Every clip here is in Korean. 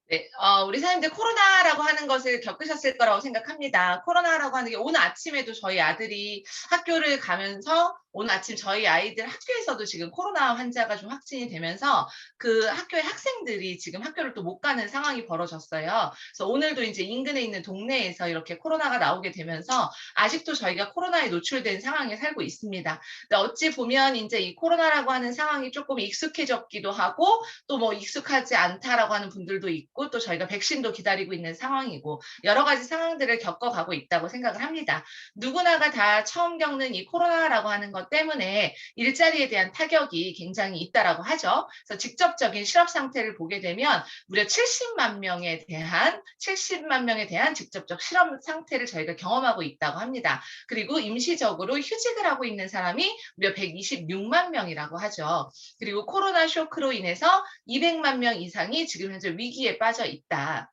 네. 우리 사장님들 코로나라고 하는 것을 겪으셨을 거라고 생각합니다. 코로나라고 하는 게 오늘 아침에도 저희 아들이 학교를 가면서 오늘 아침 저희 아이들 학교에서도 지금 코로나 환자가 좀 확진이 되면서 그 학교의 학생들이 지금 학교를 또 못 가는 상황이 벌어졌어요. 그래서 오늘도 인제 인근에 있는 동네에서 이렇게 코로나가 나오게 되면서 아직도 저희가 코로나에 노출된 상황에 살고 있습니다. 근데 어찌 보면 인제 이 코로나라고 하는 상황이 쪼끔 익숙해졌기도 하고 또 뭐 "익숙하지 않다."라고 하는 분들도 있고 또 저희가 백신도 기다리고 있는 상황이고 여러 가지 상황들을 겪어가고 있다고 생각을 합니다. 누구나가 다 처음 겪는 이 코로나라고 하는 것 때문에 일자리에 대한 타격이 굉장히 있다라고 하죠. 그래서 직접적인 실업 상태를 보게 되면 무려 70만 명에 대한 직접적 실업 상태를 저희가 경험하고 있다고 합니다. 그리고 임시적으로 휴직을 하고 있는 사람이 무려 126만 명이라고 하죠. 그리고 코로나 쇼크로 인해서 200만 명 이상이 지금 현재 위기에 빠져 있다.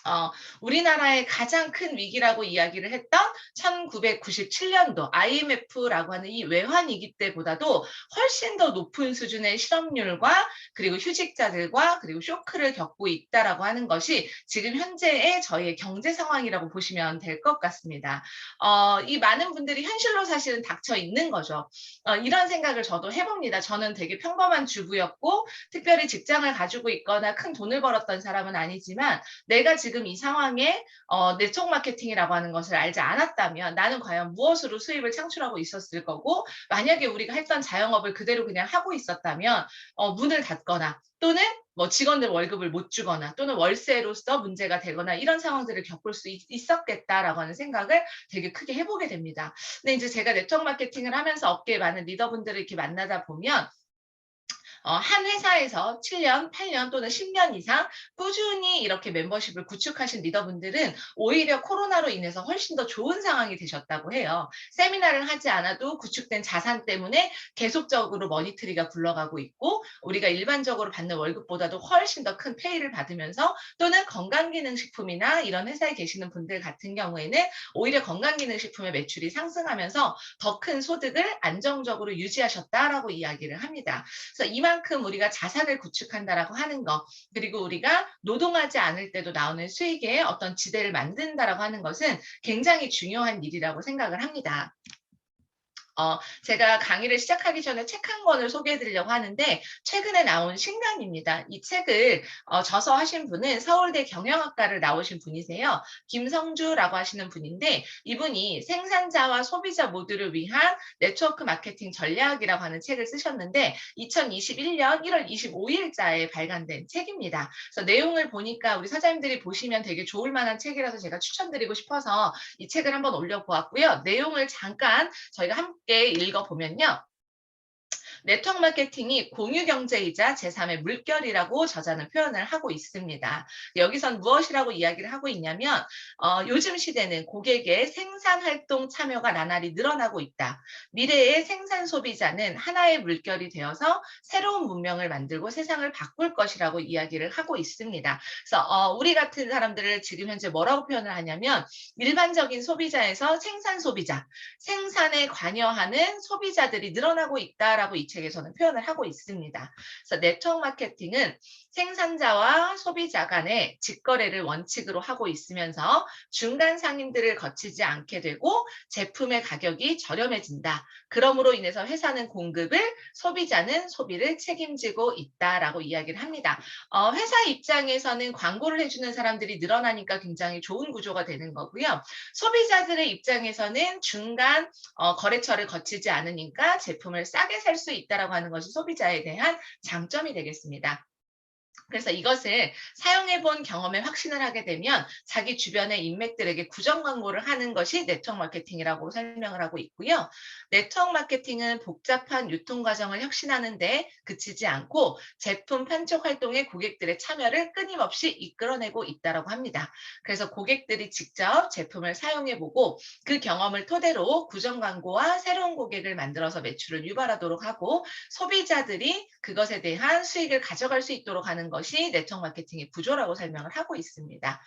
어 우리나라의 가장 큰 위기라고 이야기를 했던 1997년도 IMF라고 하는 이 외환 위기 때보다도 훨씬 더 높은 수준의 실업률과 그리고 휴직자들과 그리고 쇼크를 겪고 있다라고 하는 것이 지금 현재의 저희의 경제 상황이라고 보시면 될 것 같습니다. 이 많은 분들이 현실로 사실은 닥쳐 있는 거죠. 이런 생각을 저도 해 봅니다. 저는 되게 평범한 주부였고 특별히 직장을 가지고 있거나 큰 돈을 벌었던 사람은 아니지만 내가 지금 이 상황에 네트워크 마케팅이라고 하는 것을 알지 않았다면 나는 과연 무엇으로 수입을 창출하고 있었을 거고 만약에 우리가 했던 자영업을 그대로 그냥 하고 있었다면 문을 닫거나 또는 뭐 직원들 월급을 못 주거나 또는 월세로서 문제가 되거나 이런 상황들을 겪을 수 있었겠다라고 하는 생각을 되게 크게 해 보게 됩니다. 근데 이제 제가 네트워크 마케팅을 하면서 업계의 많은 리더분들을 이렇게 만나다 보면 한 회사에서 7 년, 8년 또는 10년 이상 꾸준히 이렇게 멤버십을 구축하신 리더분들은 오히려 코로나로 인해서 훨씬 더 좋은 상황이 되셨다고 해요. 세미나를 하지 않아도 구축된 자산 때문에 계속적으로 머니터리가 굴러가고 있고 우리가 일반적으로 받는 월급보다도 훨씬 더 큰 페이를 받으면서 또는 건강기능식품이나 이런 회사에 계시는 분들 같은 경우에는 오히려 건강기능식품의 매출이 상승하면서 더 큰 소득을 안정적으로 유지하셨다라고 이야기를 합니다. 그래서 이만큼 우리가 자산을 구축한다라고 하는 거, 그리고 우리가 노동하지 않을 때도 나오는 수익의 어떤 지대를 만든다라고 하는 것은 굉장히 중요한 일이라고 생각을 합니다. 제가 강의를 시작하기 전에 책 한 권을 소개해 드리려고 하는데 최근에 나온 신간입니다. 이 책을 저서하신 분은 서울대 경영학과를 나오신 분이세요. 김성주라고 하시는 분인데 이분이 생산자와 소비자 모두를 위한 네트워크 마케팅 전략이라고 하는 책을 쓰셨는데 2021년 1월 25일자에 발간된 책입니다. 그래서 내용을 보니까 우리 사장님들이 보시면 되게 좋을 만한 책이라서 제가 추천드리고 싶어서 이 책을 한번 올려보았고요. 내용을 잠깐 저희가 함께 읽어보면요. 네트워크 마케팅이 공유 경제이자 제3의 물결이라고 저자는 표현을 하고 있습니다. 여기선 무엇이라고 이야기를 하고 있냐면 요즘 시대는 고객의 생산 활동 참여가 나날이 늘어나고 있다. 미래의 생산 소비자는 하나의 물결이 되어서 새로운 문명을 만들고 세상을 바꿀 것이라고 이야기를 하고 있습니다. 그래서 우리 같은 사람들을 지금 현재 뭐라고 표현을 하냐면 일반적인 소비자에서 생산 소비자, 생산에 관여하는 소비자들이 늘어나고 있다라고 이 책에서는 표현을 하고 있습니다. 그래서 네트워크 마케팅은 생산자와 소비자 간의 직거래를 원칙으로 하고 있으면서 중간 상인들을 거치지 않게 되고 제품의 가격이 저렴해진다. 그러므로 인해서 회사는 공급을, 소비자는 소비를 책임지고 있다라고 이야기를 합니다. 회사 입장에서는 광고를 해주는 사람들이 늘어나니까 굉장히 좋은 구조가 되는 거고요. 소비자들의 입장에서는 중간 거래처를 거치지 않으니까 제품을 싸게 살 수 있다라고 하는 것이 소비자에 대한 장점이 되겠습니다. 그래서 이것을 사용해 본 경험에 확신을 하게 되면 자기 주변의 인맥들에게 구정 광고를 하는 것이 네트워크 마케팅이라고 설명을 하고 있고요. 네트워크 마케팅은 복잡한 유통 과정을 혁신하는 데 그치지 않고 제품 판촉 활동에 고객들의 참여를 끊임없이 이끌어내고 있다라고 합니다. 그래서 고객들이 직접 제품을 사용해 보고 그 경험을 토대로 구정 광고와 새로운 고객을 만들어서 매출을 유발하도록 하고 소비자들이 그것에 대한 수익을 가져갈 수 있도록 하는 하는 것이 네트워크 마케팅의 구조라고 설명을 하고 있습니다.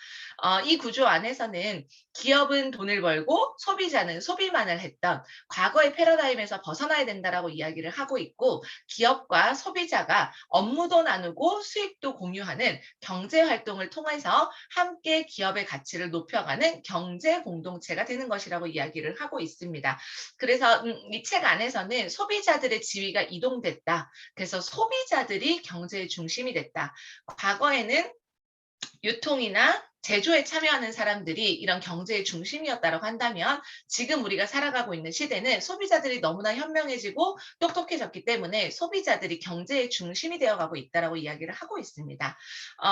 이 구조 안에서는 기업은 돈을 벌고 소비자는 소비만을 했던 과거의 패러다임에서 벗어나야 된다라고 이야기를 하고 있고, 기업과 소비자가 업무도 나누고 수익도 공유하는 경제 활동을 통해서 함께 기업의 가치를 높여가는 경제 공동체가 되는 것이라고 이야기를 하고 있습니다. 그래서 이 책 안에서는 소비자들의 지위가 이동됐다. 그래서 소비자들이 경제의 중심이 됐다. 과거에는 유통이나 제조에 참여하는 사람들이 이런 경제의 중심이었다고 한다면, 지금 우리가 살아가고 있는 시대는 소비자들이 너무나 현명해지고 똑똑해졌기 때문에 소비자들이 경제의 중심이 되어가고 있다고 이야기를 하고 있습니다.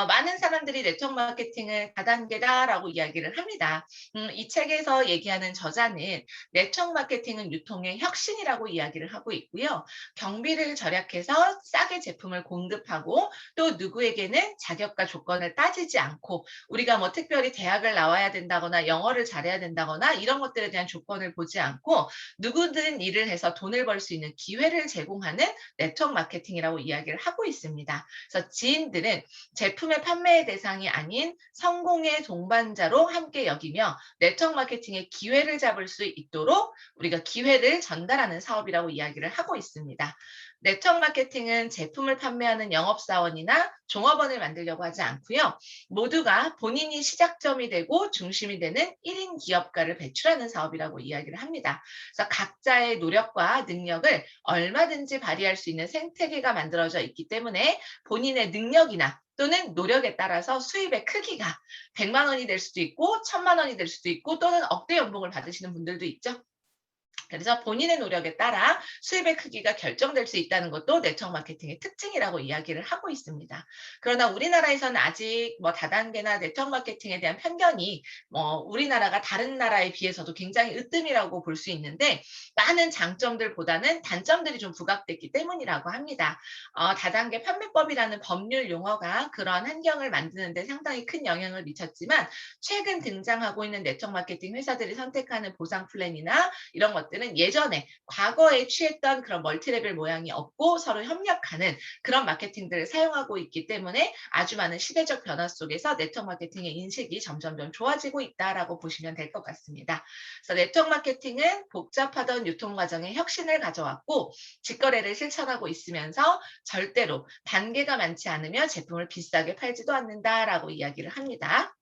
많은 사람들이 네트워크 마케팅을 다단계다라고 이야기를 합니다. 이 책에서 얘기하는 저자는 네트워크 마케팅은 유통의 혁신이라고 이야기를 하고 있고요. 경비를 절약해서 싸게 제품을 공급하고, 또 누구에게는 자격과 조건을 따지지 않고, 우리가 뭐 특별히 대학을 나와야 된다거나 영어를 잘해야 된다거나 이런 것들에 대한 조건을 보지 않고 누구든 일을 해서 돈을 벌 수 있는 기회를 제공하는 네트워크 마케팅이라고 이야기를 하고 있습니다. 그래서 지인들은 제품의 판매의 대상이 아닌 성공의 동반자로 함께 여기며 네트워크 마케팅의 기회를 잡을 수 있도록 우리가 기회를 전달하는 사업이라고 이야기를 하고 있습니다. 네트워크 마케팅은 제품을 판매하는 영업사원이나 종업원을 만들려고 하지 않고요. 모두가 본인이 시작점이 되고 중심이 되는 1인 기업가를 배출하는 사업이라고 이야기를 합니다. 그래서 각자의 노력과 능력을 얼마든지 발휘할 수 있는 생태계가 만들어져 있기 때문에 본인의 능력이나 또는 노력에 따라서 수입의 크기가 100만 원이 될 수도 있고 1000만 원이 될 수도 있고 또는 억대 연봉을 받으시는 분들도 있죠. 그래서 본인의 노력에 따라 수입의 크기가 결정될 수 있다는 것도 네트워크 마케팅의 특징이라고 이야기를 하고 있습니다. 그러나 우리나라에서는 아직 뭐 다단계나 네트워크 마케팅에 대한 편견이 우리나라가 다른 나라에 비해서도 굉장히 으뜸이라고 볼 수 있는데, 많은 장점들보다는 단점들이 좀 부각됐기 때문이라고 합니다. 다단계 판매법이라는 법률 용어가 그러한 환경을 만드는 데 상당히 큰 영향을 미쳤지만, 최근 등장하고 있는 네트워크 마케팅 회사들이 선택하는 보상 플랜이나 이런 것들은 예전에 과거에 취했던 그런 멀티레벨 모양이 없고 서로 협력하는 그런 마케팅들을 사용하고 있기 때문에 아주 많은 시대적 변화 속에서 네트워크 마케팅의 인식이 점점점 좋아지고 있다라고 보시면 될 것 같습니다. 그래서 네트워크 마케팅은 복잡하던 유통 과정에 혁신을 가져왔고, 직거래를 실천하고 있으면서 절대로 단계가 많지 않으며 제품을 비싸게 팔지도 않는다라고 이야기를 합니다.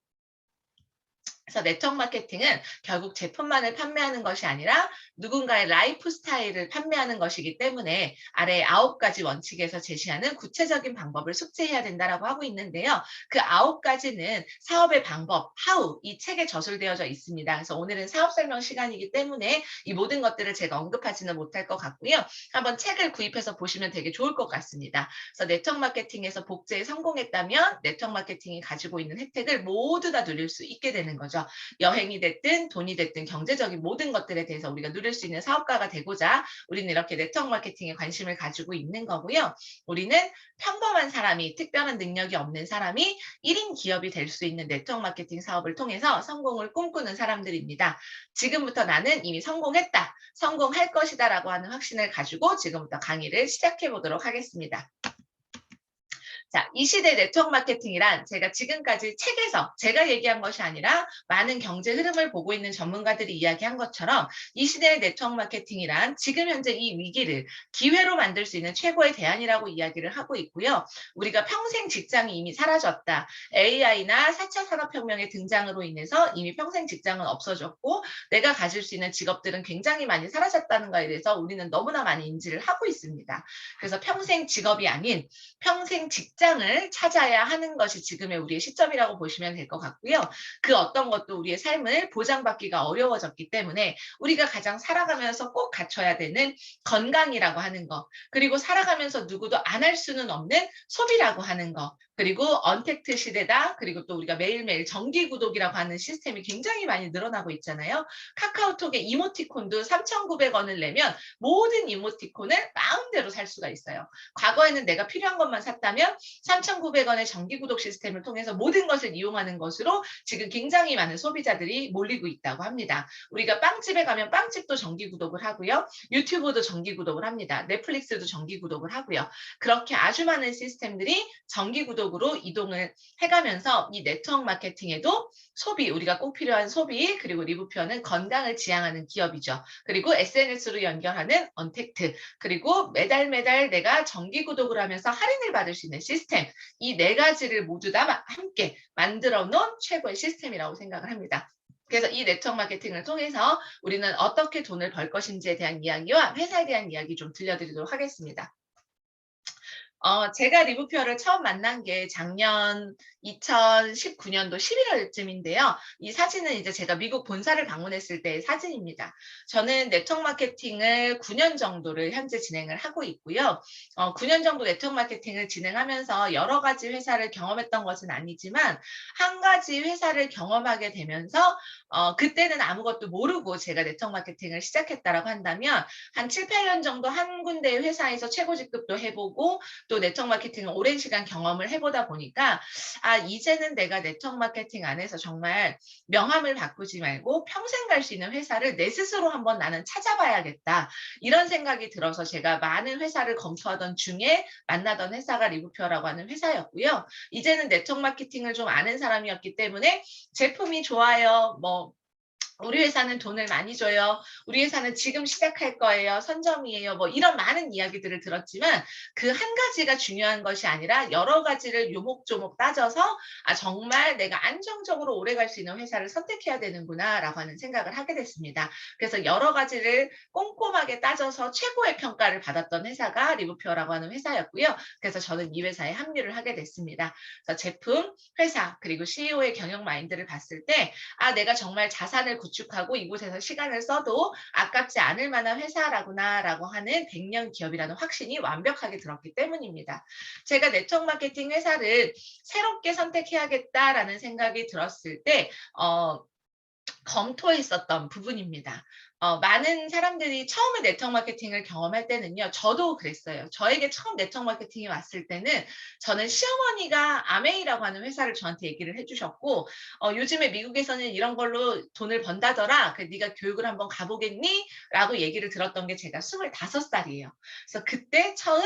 그래서 네트워크 마케팅은 결국 제품만을 판매하는 것이 아니라 누군가의 라이프 스타일을 판매하는 것이기 때문에 아래 9가지 원칙에서 제시하는 구체적인 방법을 숙지해야 된다고 하고 있는데요. 그 9가지는 사업의 방법, how, 이 책에 저술되어져 있습니다. 그래서 오늘은 사업 설명 시간이기 때문에 이 모든 것들을 제가 언급하지는 못할 것 같고요. 한번 책을 구입해서 보시면 되게 좋을 것 같습니다. 그래서 네트워크 마케팅에서 복제에 성공했다면 네트워크 마케팅이 가지고 있는 혜택을 모두 다 누릴 수 있게 되는 거죠. 여행이 됐든 돈이 됐든 경제적인 모든 것들에 대해서 우리가 누릴 수 있는 사업가가 되고자 우리는 이렇게 네트워크 마케팅에 관심을 가지고 있는 거고요. 우리는 평범한 사람이, 특별한 능력이 없는 사람이 1인 기업이 될 수 있는 네트워크 마케팅 사업을 통해서 성공을 꿈꾸는 사람들입니다. 지금부터 나는 이미 성공했다, 성공할 것이다 라고 하는 확신을 가지고 지금부터 강의를 시작해 보도록 하겠습니다. 자, 이 시대 네트워크 마케팅이란 제가 지금까지 책에서 제가 얘기한 것이 아니라 많은 경제 흐름을 보고 있는 전문가들이 이야기한 것처럼, 이 시대의 네트워크 마케팅이란 지금 현재 이 위기를 기회로 만들 수 있는 최고의 대안이라고 이야기를 하고 있고요. 우리가 평생 직장이 이미 사라졌다. AI나 4차 산업혁명의 등장으로 인해서 이미 평생 직장은 없어졌고 내가 가질 수 있는 직업들은 굉장히 많이 사라졌다는 것에 대해서 우리는 너무나 많이 인지를 하고 있습니다. 그래서 평생 직업이 아닌 평생 직장을 찾아야 하는 것이 지금의 우리의 시점이라고 보시면 될 것 같고요. 그 어떤 것도 우리의 삶을 보장받기가 어려워졌기 때문에 우리가 가장 살아가면서 꼭 갖춰야 되는 건강이라고 하는 것, 그리고 살아가면서 누구도 안 할 수는 없는 소비라고 하는 것, 그리고 언택트 시대다. 그리고 또 우리가 매일매일 정기 구독이라고 하는 시스템이 굉장히 많이 늘어나고 있잖아요. 카카오톡의 이모티콘도 3,900원을 내면 모든 이모티콘을 마음대로 살 수가 있어요. 과거에는 내가 필요한 것만 샀다면 3,900원의 정기 구독 시스템을 통해서 모든 것을 이용하는 것으로 지금 굉장히 많은 소비자들이 몰리고 있다고 합니다. 우리가 빵집에 가면 빵집도 정기 구독을 하고요. 유튜브도 정기 구독을 합니다. 넷플릭스도 정기 구독을 하고요. 그렇게 아주 많은 시스템들이 정기 구독을 쪽으로 이동을 해가면서 이 네트워크 마케팅에도 소비, 우리가 꼭 필요한 소비, 그리고 리브표는 건강을 지향하는 기업이죠. 그리고 SNS로 연결하는 언택트, 그리고 매달 내가 정기 구독을 하면서 할인을 받을 수 있는 시스템, 이 네 가지를 모두 다 함께 만들어 놓은 최고의 시스템이라고 생각을 합니다. 그래서 이 네트워크 마케팅을 통해서 우리는 어떻게 돈을 벌 것인지에 대한 이야기와 회사에 대한 이야기 좀 들려드리도록 하겠습니다. 제가 리브표를 처음 만난 게 작년 2019년도 11월쯤인데요. 이 사진은 이제 제가 미국 본사를 방문했을 때의 사진입니다. 저는 네트워크 마케팅을 9년 정도를 현재 진행을 하고 있고요. 9년 정도 네트워크 마케팅을 진행하면서 여러 가지 회사를 경험했던 것은 아니지만 한 가지 회사를 경험하게 되면서 그때는 아무것도 모르고 제가 네트워크 마케팅을 시작했다라고 한다면 한 7, 8년 정도 한 군데의 회사에서 최고 직급도 해보고 또 네트워크 마케팅을 오랜 시간 경험을 해보다 보니까 이제는 내가 네트워크 마케팅 안에서 정말 명함을 바꾸지 말고 평생 갈 수 있는 회사를 내 스스로 한번 나는 찾아봐야겠다. 이런 생각이 들어서 제가 많은 회사를 검토하던 중에 만나던 회사가 리브표라고 하는 회사였고요. 이제는 네트워크 마케팅을 좀 아는 사람이었기 때문에 제품이 좋아요. 우리 회사는 돈을 많이 줘요. 우리 회사는 지금 시작할 거예요. 선점이에요. 이런 많은 이야기들을 들었지만 그 한 가지가 중요한 것이 아니라 여러 가지를 요목조목 따져서 정말 내가 안정적으로 오래 갈 수 있는 회사를 선택해야 되는구나라고 하는 생각을 하게 됐습니다. 그래서 여러 가지를 꼼꼼하게 따져서 최고의 평가를 받았던 회사가 리브표라고 하는 회사였고요. 그래서 저는 이 회사에 합류를 하게 됐습니다. 그래서 제품, 회사, 그리고 CEO의 경영 마인드를 봤을 때 내가 정말 자산을 구축하고 이곳에서 시간을 써도 아깝지 않을 만한 회사라구나라고 하는 100년 기업이라는 확신이 완벽하게 들었기 때문입니다. 제가 네트워크 마케팅 회사를 새롭게 선택해야겠다라는 생각이 들었을 때 검토했었던 부분입니다. 많은 사람들이 처음에 네트워크 마케팅을 경험할 때는요. 저도 그랬어요. 저에게 처음 네트워크 마케팅이 왔을 때는 저는 시어머니가 아메이라고 하는 회사를 저한테 얘기를 해주셨고 요즘에 미국에서는 이런 걸로 돈을 번다더라. 네가 교육을 한번 가보겠니? 라고 얘기를 들었던 게 제가 25살이에요. 그래서 그때 처음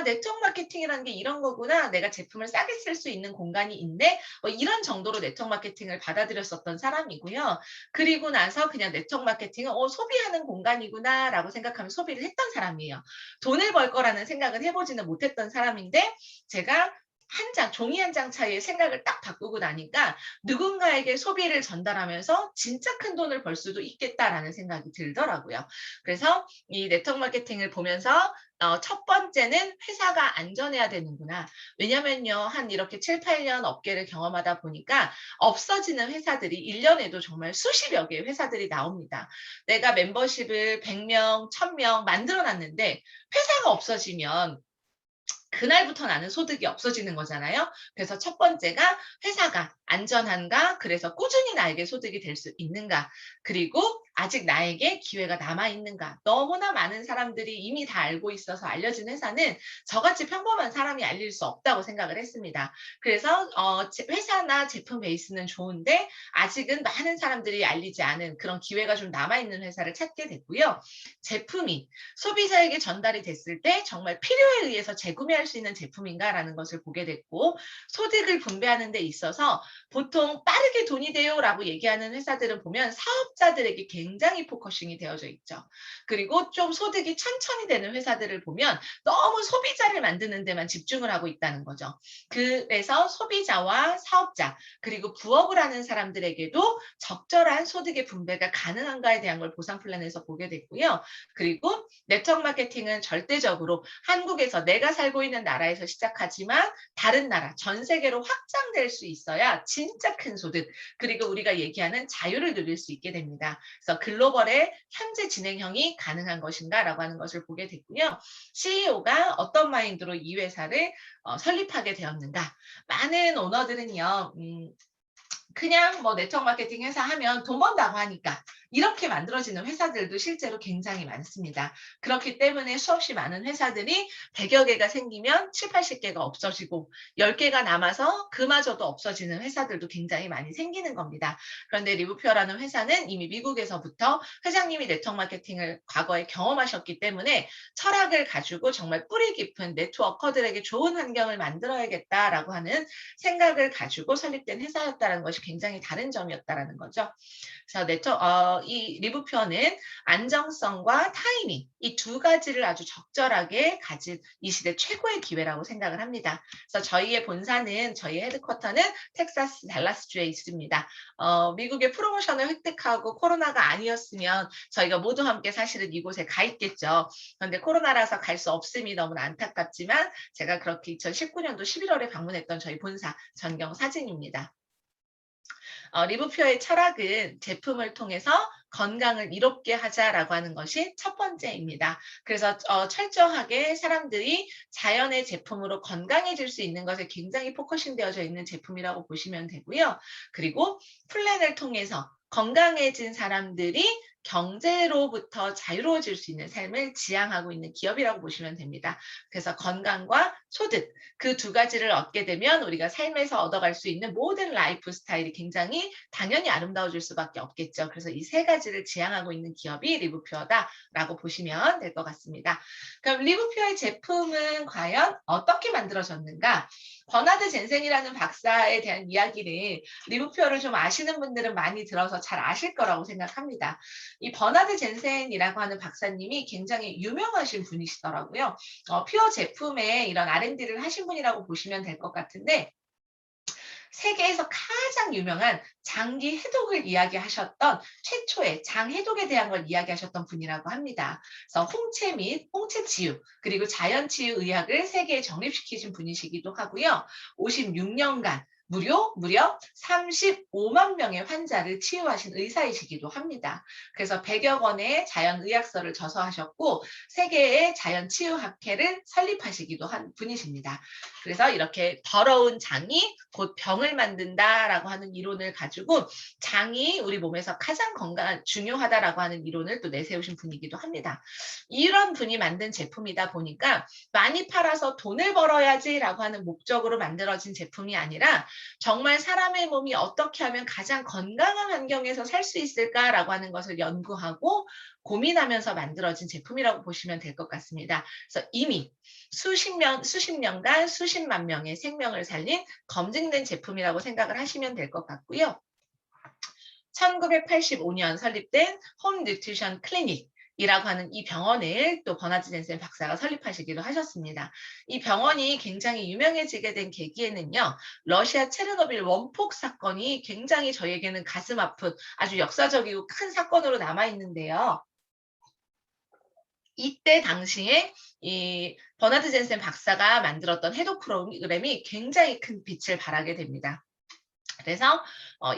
네트워크 마케팅이라는 게 이런 거구나. 내가 제품을 싸게 쓸 수 있는 공간이 있네. 이런 정도로 네트워크 마케팅을 받아들였었던 사람이고요. 그리고 나서 그냥 네트워크 마케팅은 소비하는 공간이구나라고 생각하면 소비를 했던 사람이에요. 돈을 벌 거라는 생각은 해보지는 못했던 사람인데 제가 종이 한 장 차이의 생각을 딱 바꾸고 나니까 누군가에게 소비를 전달하면서 진짜 큰 돈을 벌 수도 있겠다라는 생각이 들더라고요. 그래서 이 네트워크 마케팅을 보면서 첫 번째는 회사가 안전해야 되는구나. 왜냐면요, 한 이렇게 7, 8년 업계를 경험하다 보니까 없어지는 회사들이 1년에도 정말 수십여 개의 회사들이 나옵니다. 내가 멤버십을 100명, 1000명 만들어 놨는데 회사가 없어지면 그날부터 나는 소득이 없어지는 거잖아요. 그래서 첫 번째가 회사가 안전한가? 그래서 꾸준히 나에게 소득이 될 수 있는가? 그리고 아직 나에게 기회가 남아 있는가? 너무나 많은 사람들이 이미 다 알고 있어서 알려진 회사는 저같이 평범한 사람이 알릴 수 없다고 생각을 했습니다. 그래서 회사나 제품 베이스는 좋은데 아직은 많은 사람들이 알리지 않은 그런 기회가 좀 남아 있는 회사를 찾게 됐고요. 제품이 소비자에게 전달이 됐을 때 정말 필요에 의해서 재구매할 수 있는 제품인가라는 것을 보게 됐고 소득을 분배하는 데 있어서 보통 빠르게 돈이 돼요라고 얘기하는 회사들은 보면 사업자들에게 굉장히 포커싱이 되어져 있죠. 그리고 좀 소득이 천천히 되는 회사들을 보면 너무 소비자를 만드는 데만 집중을 하고 있다는 거죠. 그래서 소비자와 사업자 그리고 부업을 하는 사람들에게도 적절한 소득의 분배가 가능한가에 대한 걸 보상 플랜에서 보게 됐고요. 그리고 네트워크 마케팅은 절대적으로 한국에서 내가 살고 있는 나라에서 시작하지만 다른 나라, 전 세계로 확장될 수 있어야 진짜 큰 소득, 그리고 우리가 얘기하는 자유를 누릴 수 있게 됩니다. 그래서 글로벌의 현재 진행형이 가능한 것인가라고 하는 것을 보게 됐고요. CEO가 어떤 마인드로 이 회사를 설립하게 되었는가. 많은 오너들은요. 그냥 뭐 네트워크 마케팅 회사 하면 돈 번다고 하니까 이렇게 만들어지는 회사들도 실제로 굉장히 많습니다. 그렇기 때문에 수없이 많은 회사들이 100여 개가 생기면 7, 80개가 없어지고 10개가 남아서 그마저도 없어지는 회사들도 굉장히 많이 생기는 겁니다. 그런데 리브퓨어라는 회사는 이미 미국에서부터 회장님이 네트워크 마케팅을 과거에 경험하셨기 때문에 철학을 가지고 정말 뿌리 깊은 네트워커들에게 좋은 환경을 만들어야겠다라고 하는 생각을 가지고 설립된 회사였다는 것이 굉장히 다른 점이었다라는 거죠. 그래서 이 리브표는 안정성과 타이밍 이 두 가지를 아주 적절하게 가진 이 시대 최고의 기회라고 생각을 합니다. 그래서 저희의 본사는 저희 헤드쿼터는 텍사스 달라스주에 있습니다. 미국의 프로모션을 획득하고 코로나가 아니었으면 저희가 모두 함께 사실은 이곳에 가 있겠죠. 그런데 코로나라서 갈 수 없음이 너무나 안타깝지만 제가 그렇게 2019년도 11월에 방문했던 저희 본사 전경 사진입니다. 리브퓨어의 철학은 제품을 통해서 건강을 이롭게 하자라고 하는 것이 첫 번째입니다. 그래서 철저하게 사람들이 자연의 제품으로 건강해질 수 있는 것에 굉장히 포커싱 되어져 있는 제품이라고 보시면 되고요. 그리고 플랜을 통해서 건강해진 사람들이 경제로부터 자유로워질 수 있는 삶을 지향하고 있는 기업이라고 보시면 됩니다. 그래서 건강과 소득 그 두 가지를 얻게 되면 우리가 삶에서 얻어갈 수 있는 모든 라이프 스타일이 굉장히 당연히 아름다워질 수밖에 없겠죠. 그래서 이 세 가지를 지향하고 있는 기업이 리브퓨어다라고 보시면 될 것 같습니다. 그럼 리브퓨어의 제품은 과연 어떻게 만들어졌는가? 버나드 젠센이라는 박사에 대한 이야기를 리브퓨어를 좀 아시는 분들은 많이 들어서 잘 아실 거라고 생각합니다. 이 버나드 젠센이라고 하는 박사님이 굉장히 유명하신 분이시더라고요. 퓨어 제품에 이런 R&D를 하신 분이라고 보시면 될 것 같은데 세계에서 가장 유명한 장기 해독을 이야기하셨던 최초의 장 해독에 대한 걸 이야기하셨던 분이라고 합니다. 그래서 홍채 및 홍채 치유 그리고 자연 치유 의학을 세계에 정립시키신 분이시기도 하고요. 56년간 무려 35만 명의 환자를 치유하신 의사이시기도 합니다. 그래서 100여 권의 자연의학서를 저서하셨고 세계의 자연치유학회를 설립하시기도 한 분이십니다. 그래서 이렇게 더러운 장이 곧 병을 만든다라고 하는 이론을 가지고 장이 우리 몸에서 가장 중요하다라고 하는 이론을 또 내세우신 분이기도 합니다. 이런 분이 만든 제품이다 보니까 많이 팔아서 돈을 벌어야지라고 하는 목적으로 만들어진 제품이 아니라 정말 사람의 몸이 어떻게 하면 가장 건강한 환경에서 살 수 있을까라고 하는 것을 연구하고 고민하면서 만들어진 제품이라고 보시면 될 것 같습니다. 그래서 이미 수십 년간 수십만 명의 생명을 살린 검증된 제품이라고 생각을 하시면 될 것 같고요. 1985년 설립된 홈 뉴트리션 클리닉 이라고 하는 이 병원을 또 버나드 젠센 박사가 설립하시기도 하셨습니다. 이 병원이 굉장히 유명해지게 된 계기에는요. 러시아 체르노빌 원폭 사건이 굉장히 저희에게는 가슴 아픈 아주 역사적이고 큰 사건으로 남아있는데요. 이때 당시에 이 버나드 젠센 박사가 만들었던 해독 프로그램이 굉장히 큰 빛을 발하게 됩니다. 그래서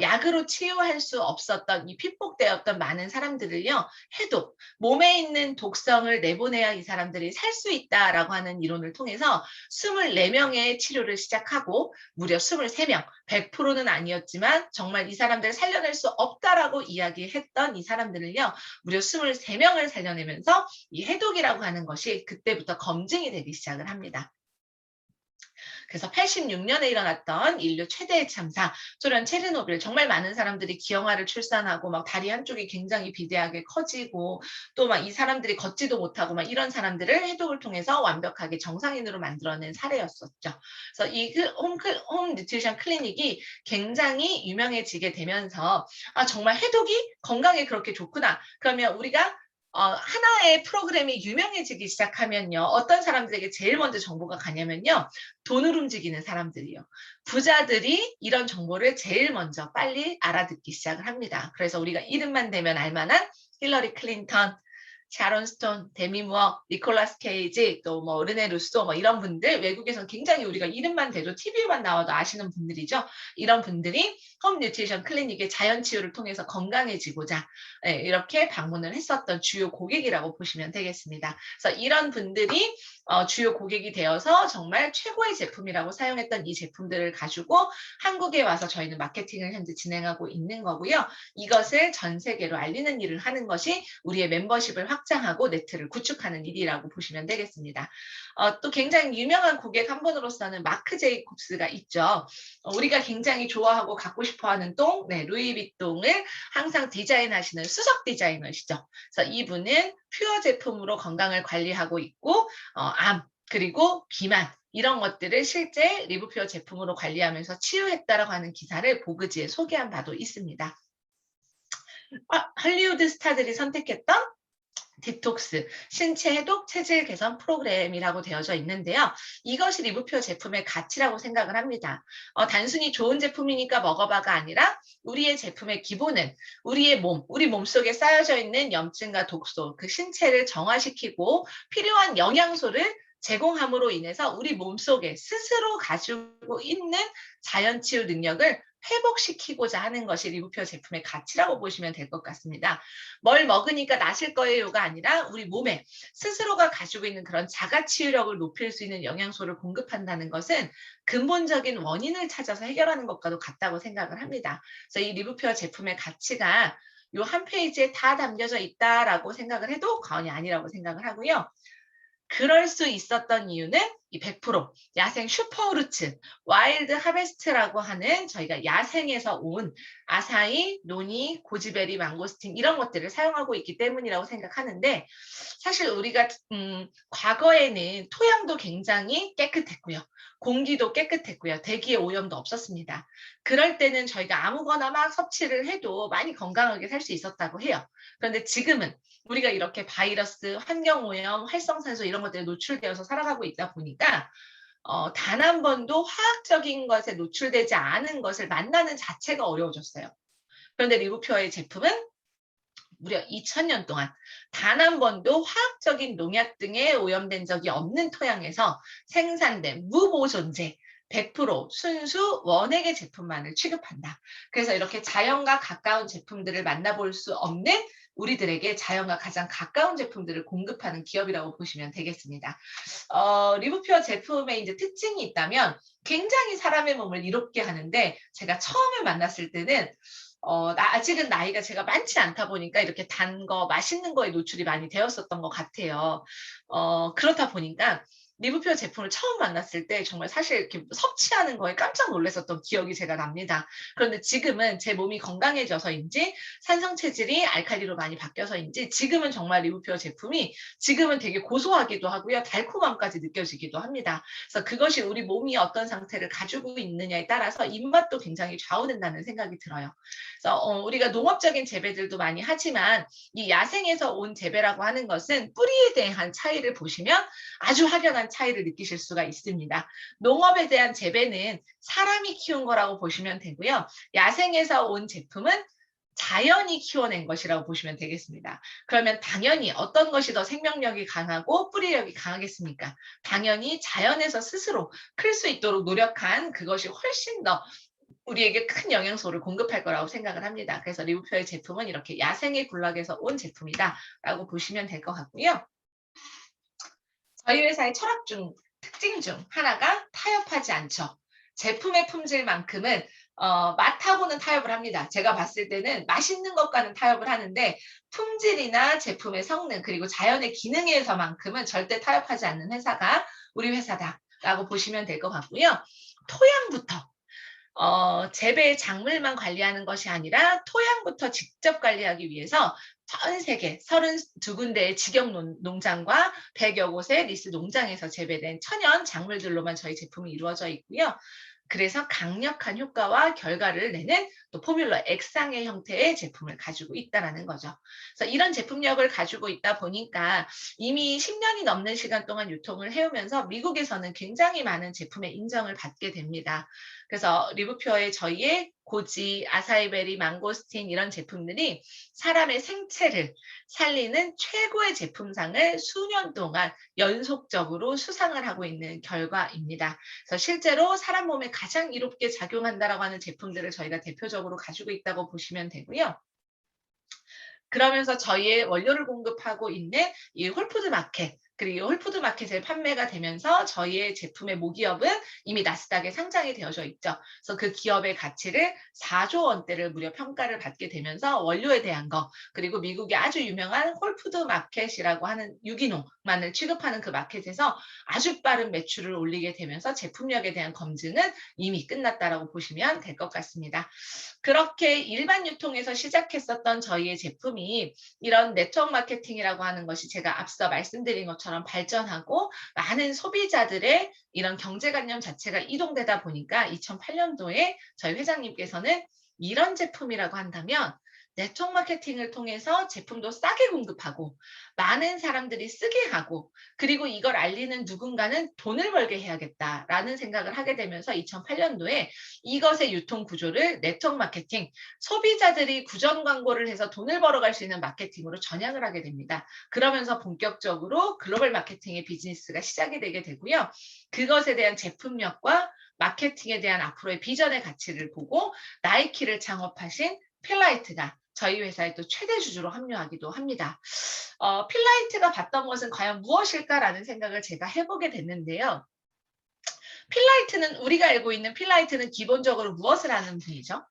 약으로 치유할 수 없었던 이 피폭되었던 많은 사람들을요. 해독, 몸에 있는 독성을 내보내야 이 사람들이 살 수 있다라고 하는 이론을 통해서 24명의 치료를 시작하고 무려 23명, 100%는 아니었지만 정말 이 사람들을 살려낼 수 없다라고 이야기했던 이 사람들을요. 무려 23명을 살려내면서 이 해독이라고 하는 것이 그때부터 검증이 되기 시작을 합니다. 그래서 86년에 일어났던 인류 최대의 참사, 소련 체르노빌 정말 많은 사람들이 기형아를 출산하고 막 다리 한쪽이 굉장히 비대하게 커지고 또 막 이 사람들이 걷지도 못하고 막 이런 사람들을 해독을 통해서 완벽하게 정상인으로 만들어낸 사례였었죠. 그래서 이 홈 뉴트리션 클리닉이 굉장히 유명해지게 되면서 아 정말 해독이 건강에 그렇게 좋구나. 그러면 우리가 하나의 프로그램이 유명해지기 시작하면요. 어떤 사람들에게 제일 먼저 정보가 가냐면요. 돈을 움직이는 사람들이요. 부자들이 이런 정보를 제일 먼저 빨리 알아듣기 시작을 합니다. 그래서 우리가 이름만 대면 알만한 힐러리 클린턴, 샤론 스톤, 데미 무어, 니콜라스 케이지, 또 뭐 르네 루소 뭐 이런 분들, 외국에서는 굉장히 우리가 이름만 대도 TV만 나와도 아시는 분들이죠. 이런 분들이 홈 뉴트리션 클리닉의 자연 치유를 통해서 건강해지고자 이렇게 방문을 했었던 주요 고객이라고 보시면 되겠습니다. 그래서 이런 분들이 주요 고객이 되어서 정말 최고의 제품이라고 사용했던 이 제품들을 가지고 한국에 와서 저희는 마케팅을 현재 진행하고 있는 거고요. 이것을 전 세계로 알리는 일을 하는 것이 우리의 멤버십을 확장하고 네트를 구축하는 일이라고 보시면 되겠습니다. 또 굉장히 유명한 고객 한 분으로서는 마크 제이콥스가 있죠. 우리가 굉장히 좋아하고 갖고 싶어하는 똥, 루이비통을 항상 디자인하시는 수석 디자이너시죠. 그래서 이분은 퓨어 제품으로 건강을 관리하고 있고 암 그리고 비만 이런 것들을 실제 리브퓨어 제품으로 관리하면서 치유했다라고 하는 기사를 보그지에 소개한 바도 있습니다. 할리우드 스타들이 선택했던 디톡스, 신체 해독, 체질 개선 프로그램이라고 되어져 있는데요. 이것이 리브퓨어 제품의 가치라고 생각을 합니다. 단순히 좋은 제품이니까 먹어봐가 아니라 우리의 제품의 기본은 우리의 몸, 우리 몸속에 쌓여져 있는 염증과 독소, 그 신체를 정화시키고 필요한 영양소를 제공함으로 인해서 우리 몸속에 스스로 가지고 있는 자연치유 능력을 회복시키고자 하는 것이 리브퓨어 제품의 가치라고 보시면 될 것 같습니다. 뭘 먹으니까 나실 거예요가 아니라 우리 몸에 스스로가 가지고 있는 그런 자가치유력을 높일 수 있는 영양소를 공급한다는 것은 근본적인 원인을 찾아서 해결하는 것과도 같다고 생각을 합니다. 그래서 이 리브퓨어 제품의 가치가 이 한 페이지에 다 담겨져 있다라고 생각을 해도 과언이 아니라고 생각을 하고요. 그럴 수 있었던 이유는 이 100% 야생 슈퍼우루츠, 와일드 하베스트라고 하는 저희가 야생에서 온 아사이, 노니, 고지베리, 망고스틴 이런 것들을 사용하고 있기 때문이라고 생각하는데 사실 우리가 과거에는 토양도 굉장히 깨끗했고요. 공기도 깨끗했고요. 대기의 오염도 없었습니다. 그럴 때는 저희가 아무거나 막 섭취를 해도 많이 건강하게 살 수 있었다고 해요. 그런데 지금은 우리가 이렇게 바이러스, 환경오염, 활성산소 이런 것들에 노출되어서 살아가고 있다 보니까 단 한 번도 화학적인 것에 노출되지 않은 것을 만나는 자체가 어려워졌어요. 그런데 리브퓨어의 제품은 무려 2000년 동안 단 한 번도 화학적인 농약 등에 오염된 적이 없는 토양에서 생산된 무보존제 100% 순수 원액의 제품만을 취급한다. 그래서 이렇게 자연과 가까운 제품들을 만나볼 수 없는 우리들에게 자연과 가장 가까운 제품들을 공급하는 기업이라고 보시면 되겠습니다. 리브퓨어 제품의 이제 특징이 있다면 굉장히 사람의 몸을 이롭게 하는데 제가 처음에 만났을 때는 아직은 나이가 제가 많지 않다 보니까 이렇게 단 거, 맛있는 거에 노출이 많이 되었었던 것 같아요. 그렇다 보니까 리브퓨어 제품을 처음 만났을 때 정말 사실 이렇게 섭취하는 거에 깜짝 놀랐었던 기억이 제가 납니다. 그런데 지금은 제 몸이 건강해져서인지 산성 체질이 알칼리로 많이 바뀌어서인지 지금은 정말 리브퓨어 제품이 지금은 되게 고소하기도 하고요. 달콤함까지 느껴지기도 합니다. 그래서 그것이 우리 몸이 어떤 상태를 가지고 있느냐에 따라서 입맛도 굉장히 좌우된다는 생각이 들어요. 그래서 우리가 농업적인 재배들도 많이 하지만 이 야생에서 온 재배라고 하는 것은 뿌리에 대한 차이를 보시면 아주 확연한 차이를 느끼실 수가 있습니다. 농업에 대한 재배는 사람이 키운 거라고 보시면 되고요. 야생에서 온 제품은 자연이 키워낸 것이라고 보시면 되겠습니다. 그러면 당연히 어떤 것이 더 생명력이 강하고 뿌리력이 강하겠습니까? 당연히 자연에서 스스로 클 수 있도록 노력한 그것이 훨씬 더 우리에게 큰 영양소를 공급할 거라고 생각을 합니다. 그래서 리브퓨어의 제품은 이렇게 야생의 군락에서 온 제품이다라고 보시면 될 것 같고요. 저희 회사의 철학 중 특징 중 하나가 타협하지 않죠. 제품의 품질만큼은 맛하고는 타협을 합니다. 제가 봤을 때는 맛있는 것과는 타협을 하는데 품질이나 제품의 성능 그리고 자연의 기능에서만큼은 절대 타협하지 않는 회사가 우리 회사다라고 보시면 될 것 같고요. 토양부터 재배의 작물만 관리하는 것이 아니라 토양부터 직접 관리하기 위해서 전 세계 32군데의 직영 농장과 100여 곳의 리스 농장에서 재배된 천연 작물들로만 저희 제품이 이루어져 있고요. 그래서 강력한 효과와 결과를 내는 또 포뮬러 X상의 형태의 제품을 가지고 있다라는 거죠. 그래서 이런 제품력을 가지고 있다 보니까 이미 10년이 넘는 시간 동안 유통을 해오면서 미국에서는 굉장히 많은 제품의 인정을 받게 됩니다. 그래서 리브퓨어의 저희의 고지, 아사이베리, 망고스틴 이런 제품들이 사람의 생체를 살리는 최고의 제품상을 수년 동안 연속적으로 수상을 하고 있는 결과입니다. 그래서 실제로 사람 몸에 가장 이롭게 작용한다라고 하는 제품들을 저희가 대표적으로 가지고 있다고 보시면 되고요. 그러면서 저희의 원료를 공급하고 있는 이 홀푸드 마켓, 그리고 홀푸드 마켓에 판매가 되면서 저희의 제품의 모기업은 이미 나스닥에 상장이 되어져 있죠. 그래서 그 기업의 가치를 4조 원대를 무려 평가를 받게 되면서 원료에 대한 거, 그리고 미국의 아주 유명한 홀푸드 마켓이라고 하는 유기농만을 취급하는 그 마켓에서 아주 빠른 매출을 올리게 되면서 제품력에 대한 검증은 이미 끝났다라고 보시면 될 것 같습니다. 그렇게 일반 유통에서 시작했었던 저희의 제품이 이런 네트워크 마케팅이라고 하는 것이 제가 앞서 말씀드린 것처럼 발전하고 많은 소비자들의 이런 경제관념 자체가 이동되다 보니까 2008년도에 저희 회장님께서는 이런 제품이라고 한다면 네트워크 마케팅을 통해서 제품도 싸게 공급하고 많은 사람들이 쓰게 하고 그리고 이걸 알리는 누군가는 돈을 벌게 해야겠다라는 생각을 하게 되면서 2008년도에 이것의 유통 구조를 네트워크 마케팅, 소비자들이 구전 광고를 해서 돈을 벌어갈 수 있는 마케팅으로 전향을 하게 됩니다. 그러면서 본격적으로 글로벌 마케팅의 비즈니스가 시작이 되게 되고요. 그것에 대한 제품력과 마케팅에 대한 앞으로의 비전의 가치를 보고 나이키를 창업하신 필라이트가 저희 회사의 또 최대 주주로 합류하기도 합니다. 필라이트가 봤던 것은 과연 무엇일까라는 생각을 제가 해보게 됐는데요. 필라이트는 우리가 알고 있는 필라이트는 기본적으로 무엇을 하는 분이죠?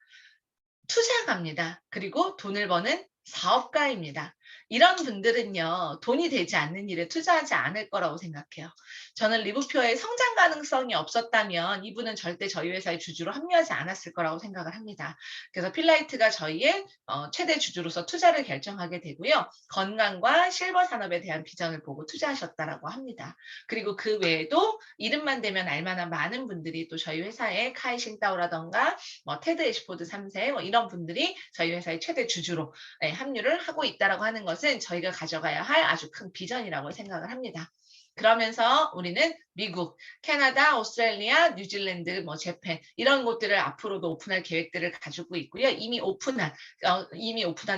투자가입니다. 그리고 돈을 버는 사업가입니다. 이런 분들은요, 돈이 되지 않는 일에 투자하지 않을 거라고 생각해요. 저는 리브퓨어의 성장 가능성이 없었다면 이분은 절대 저희 회사의 주주로 합류하지 않았을 거라고 생각을 합니다. 그래서 필라이트가 저희의 최대 주주로서 투자를 결정하게 되고요. 건강과 실버 산업에 대한 비전을 보고 투자하셨다라고 합니다. 그리고 그 외에도 이름만 대면 알만한 많은 분들이 또 저희 회사에 카이 싱따오라던가 테드 애시포드 3세 이런 분들이 저희 회사의 최대 주주로 합류를 하고 있다라고 하는 것은 저희가 가져가야 할 아주 큰 비전이라고 생각을 합니다. 그러면서 우리는 미국, 캐나다, 오스트레일리아, 뉴질랜드, 재팬 이런 곳들을 앞으로도 오픈할 계획들을 가지고 있고요. 이미 오픈한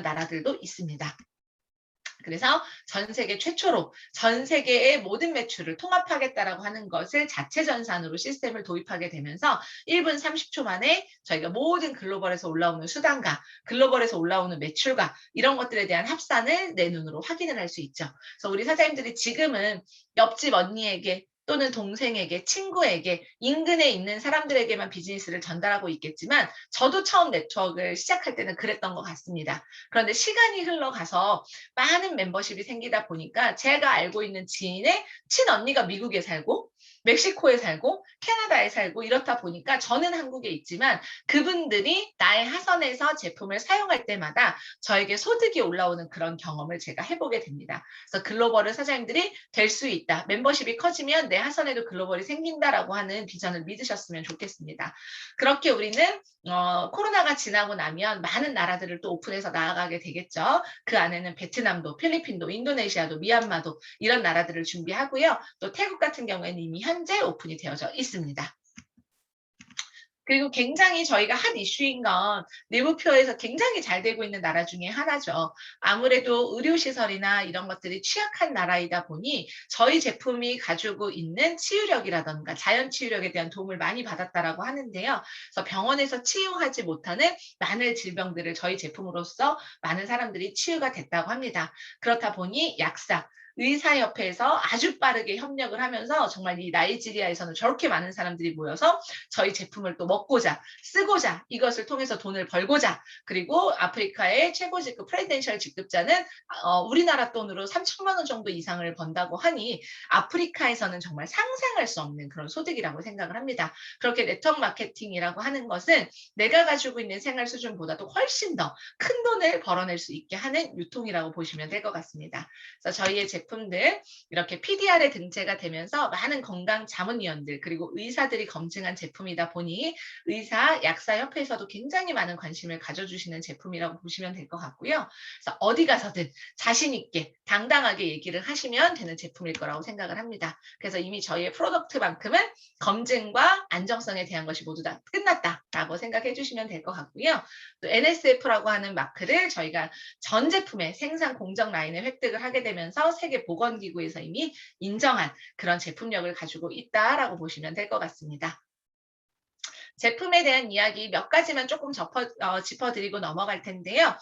나라들도 있습니다. 그래서 전 세계 최초로 전 세계의 모든 매출을 통합하겠다라고 하는 것을 자체 전산으로 시스템을 도입하게 되면서 1분 30초 만에 저희가 모든 글로벌에서 올라오는 수단과 글로벌에서 올라오는 매출과 이런 것들에 대한 합산을 내 눈으로 확인을 할 수 있죠. 그래서 우리 사장님들이 지금은 옆집 언니에게 또는 동생에게, 친구에게, 인근에 있는 사람들에게만 비즈니스를 전달하고 있겠지만 저도 처음 네트워크를 시작할 때는 그랬던 것 같습니다. 그런데 시간이 흘러가서 많은 멤버십이 생기다 보니까 제가 알고 있는 지인의 친언니가 미국에 살고 멕시코에 살고 캐나다에 살고 이렇다 보니까 저는 한국에 있지만 그분들이 나의 하선에서 제품을 사용할 때마다 저에게 소득이 올라오는 그런 경험을 제가 해보게 됩니다. 그래서 글로벌은 사장님들이 될 수 있다. 멤버십이 커지면 내 하선에도 글로벌이 생긴다라고 하는 비전을 믿으셨으면 좋겠습니다. 그렇게 우리는 코로나가 지나고 나면 많은 나라들을 또 오픈해서 나아가게 되겠죠. 그 안에는 베트남도, 필리핀도, 인도네시아도, 미얀마도 이런 나라들을 준비하고요. 또 태국 같은 경우에는 이미 현재 오픈이 되어져 있습니다. 그리고 굉장히 저희가 한 이슈인 건 리브퓨어에서 굉장히 잘 되고 있는 나라 중에 하나죠. 아무래도 의료시설이나 이런 것들이 취약한 나라이다 보니 저희 제품이 가지고 있는 치유력이라던가 자연 치유력에 대한 도움을 많이 받았다라고 하는데요. 그래서 병원에서 치유하지 못하는 많은 질병들을 저희 제품으로써 많은 사람들이 치유가 됐다고 합니다. 그렇다 보니 약사, 의사협회에서 아주 빠르게 협력을 하면서 정말 이 나이지리아에서는 저렇게 많은 사람들이 모여서 저희 제품을 또 먹고자 쓰고자 이것을 통해서 돈을 벌고자 그리고 아프리카의 최고 직급 프레지던셜 직급자는 우리나라 돈으로 3천만 원 정도 이상을 번다고 하니 아프리카에서는 정말 상상할 수 없는 그런 소득이라고 생각을 합니다. 그렇게 네트워크 마케팅이라고 하는 것은 내가 가지고 있는 생활 수준보다도 훨씬 더 큰 돈을 벌어낼 수 있게 하는 유통이라고 보시면 될 것 같습니다. 그래서 저희의 제품 제품들 이렇게 PDR에 등재가 되면서 많은 건강 자문위원들 그리고 의사들이 검증한 제품이다 보니 의사, 약사협회에서도 굉장히 많은 관심을 가져주시는 제품이라고 보시면 될 것 같고요. 그래서 어디 가서든 자신 있게 당당하게 얘기를 하시면 되는 제품일 거라고 생각을 합니다. 그래서 이미 저희의 프로덕트만큼은 검증과 안정성에 대한 것이 모두 다 끝났다라고 생각해 주시면 될 것 같고요. 또 NSF라고 하는 마크를 저희가 전 제품의 생산 공정 라인에 획득을 하게 되면서 세계보건기구에서 이미 인정한 그런 제품력을 가지고 있다라고 보시면 될 것 같습니다. 제품에 대한 이야기 몇 가지만 조금 짚어드리고 넘어갈 텐데요.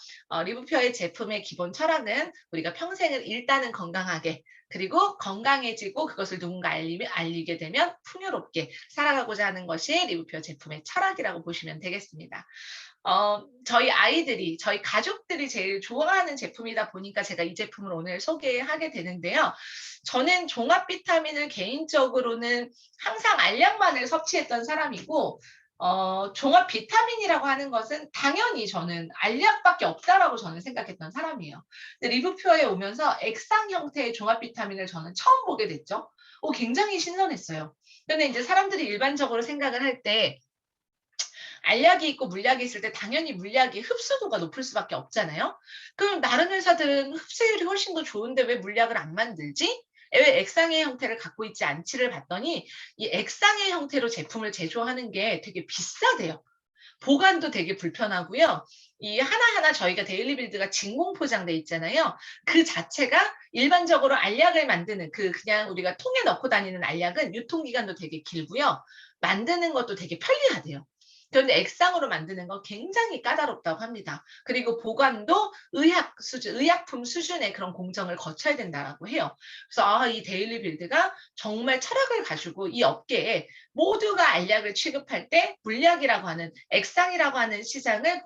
리브표의 제품의 기본 철학은 우리가 평생을 일단은 건강하게 그리고 건강해지고 그것을 누군가 알리게 되면 풍요롭게 살아가고자 하는 것이 리브표 제품의 철학이라고 보시면 되겠습니다. 저희 아이들이, 저희 가족들이 제일 좋아하는 제품이다 보니까 제가 이 제품을 오늘 소개하게 되는데요. 저는 종합 비타민을 개인적으로는 항상 알약만을 섭취했던 사람이고, 종합 비타민이라고 하는 것은 당연히 저는 알약밖에 없다라고 저는 생각했던 사람이에요. 근데 리브표에 오면서 액상 형태의 종합 비타민을 저는 처음 보게 됐죠. 굉장히 신선했어요. 근데 이제 사람들이 일반적으로 생각을 할때 알약이 있고 물약이 있을 때 당연히 물약이 흡수도가 높을 수밖에 없잖아요. 그럼 다른 회사들은 흡수율이 훨씬 더 좋은데 왜 물약을 안 만들지? 왜 액상의 형태를 갖고 있지 않지를 봤더니 이 액상의 형태로 제품을 제조하는 게 되게 비싸대요. 보관도 되게 불편하고요. 이 하나하나 저희가 데일리빌드가 진공 포장돼 있잖아요. 그 자체가 일반적으로 알약을 만드는 그냥 우리가 통에 넣고 다니는 알약은 유통기간도 되게 길고요. 만드는 것도 되게 편리하대요. 그런데 액상으로 만드는 건 굉장히 까다롭다고 합니다. 그리고 보관도 의약품 수준의 그런 공정을 거쳐야 된다고 해요. 그래서 이 데일리 빌드가 정말 철학을 가지고 이 업계에 모두가 알약을 취급할 때 물약이라고 하는 액상이라고 하는 시장을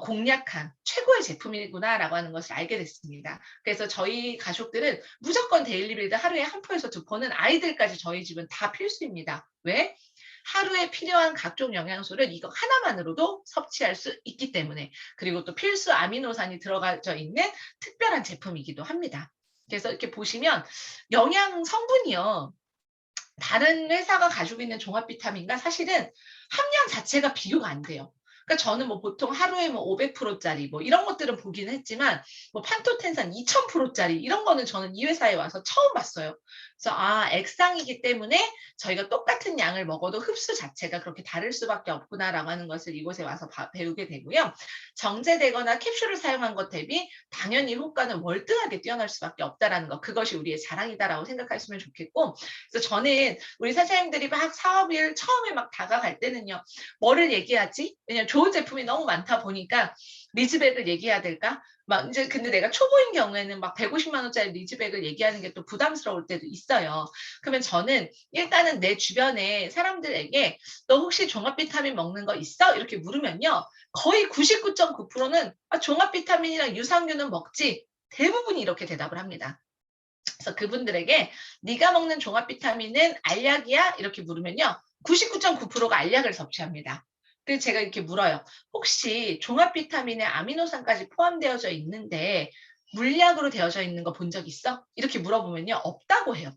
공략한 최고의 제품이구나라고 하는 것을 알게 됐습니다. 그래서 저희 가족들은 무조건 데일리 빌드 하루에 한 포에서 두 포는 아이들까지 저희 집은 다 필수입니다. 왜? 하루에 필요한 각종 영양소를 이거 하나만으로도 섭취할 수 있기 때문에 그리고 또 필수 아미노산이 들어가져 있는 특별한 제품이기도 합니다. 그래서 이렇게 보시면 영양 성분이요. 다른 회사가 가지고 있는 종합 비타민과 사실은 함량 자체가 비교가 안 돼요. 그러니까 저는 뭐 보통 하루에 뭐 500%짜리 뭐 이런 것들은 보기는 했지만 뭐 판토텐산 2000%짜리 이런 거는 저는 이 회사에 와서 처음 봤어요. 그래서 액상이기 때문에 저희가 똑같은 양을 먹어도 흡수 자체가 그렇게 다를 수밖에 없구나라고 하는 것을 이곳에 와서 배우게 되고요. 정제되거나 캡슐을 사용한 것 대비 당연히 효과는 월등하게 뛰어날 수밖에 없다라는 것, 그것이 우리의 자랑이다라고 생각하시면 좋겠고, 그래서 저는 우리 선생님들이 막 사업일 처음에 막 다가갈 때는요, 뭐를 얘기하지? 왜냐면 좋은 제품이 너무 많다 보니까 리즈백을 얘기해야 될까? 막 이제 근데 내가 초보인 경우에는 막 150만 원짜리 리즈백을 얘기하는 게 또 부담스러울 때도 있어요. 그러면 저는 일단은 내 주변에 사람들에게 너 혹시 종합 비타민 먹는 거 있어? 이렇게 물으면요. 거의 99.9%는 종합 비타민이랑 유산균은 먹지. 대부분이 이렇게 대답을 합니다. 그래서 그분들에게 네가 먹는 종합 비타민은 알약이야? 이렇게 물으면요. 99.9%가 알약을 섭취합니다. 그래서 제가 이렇게 물어요. 혹시 종합 비타민에 아미노산까지 포함되어져 있는데 물약으로 되어져 있는 거 본 적 있어? 이렇게 물어보면요. 없다고 해요.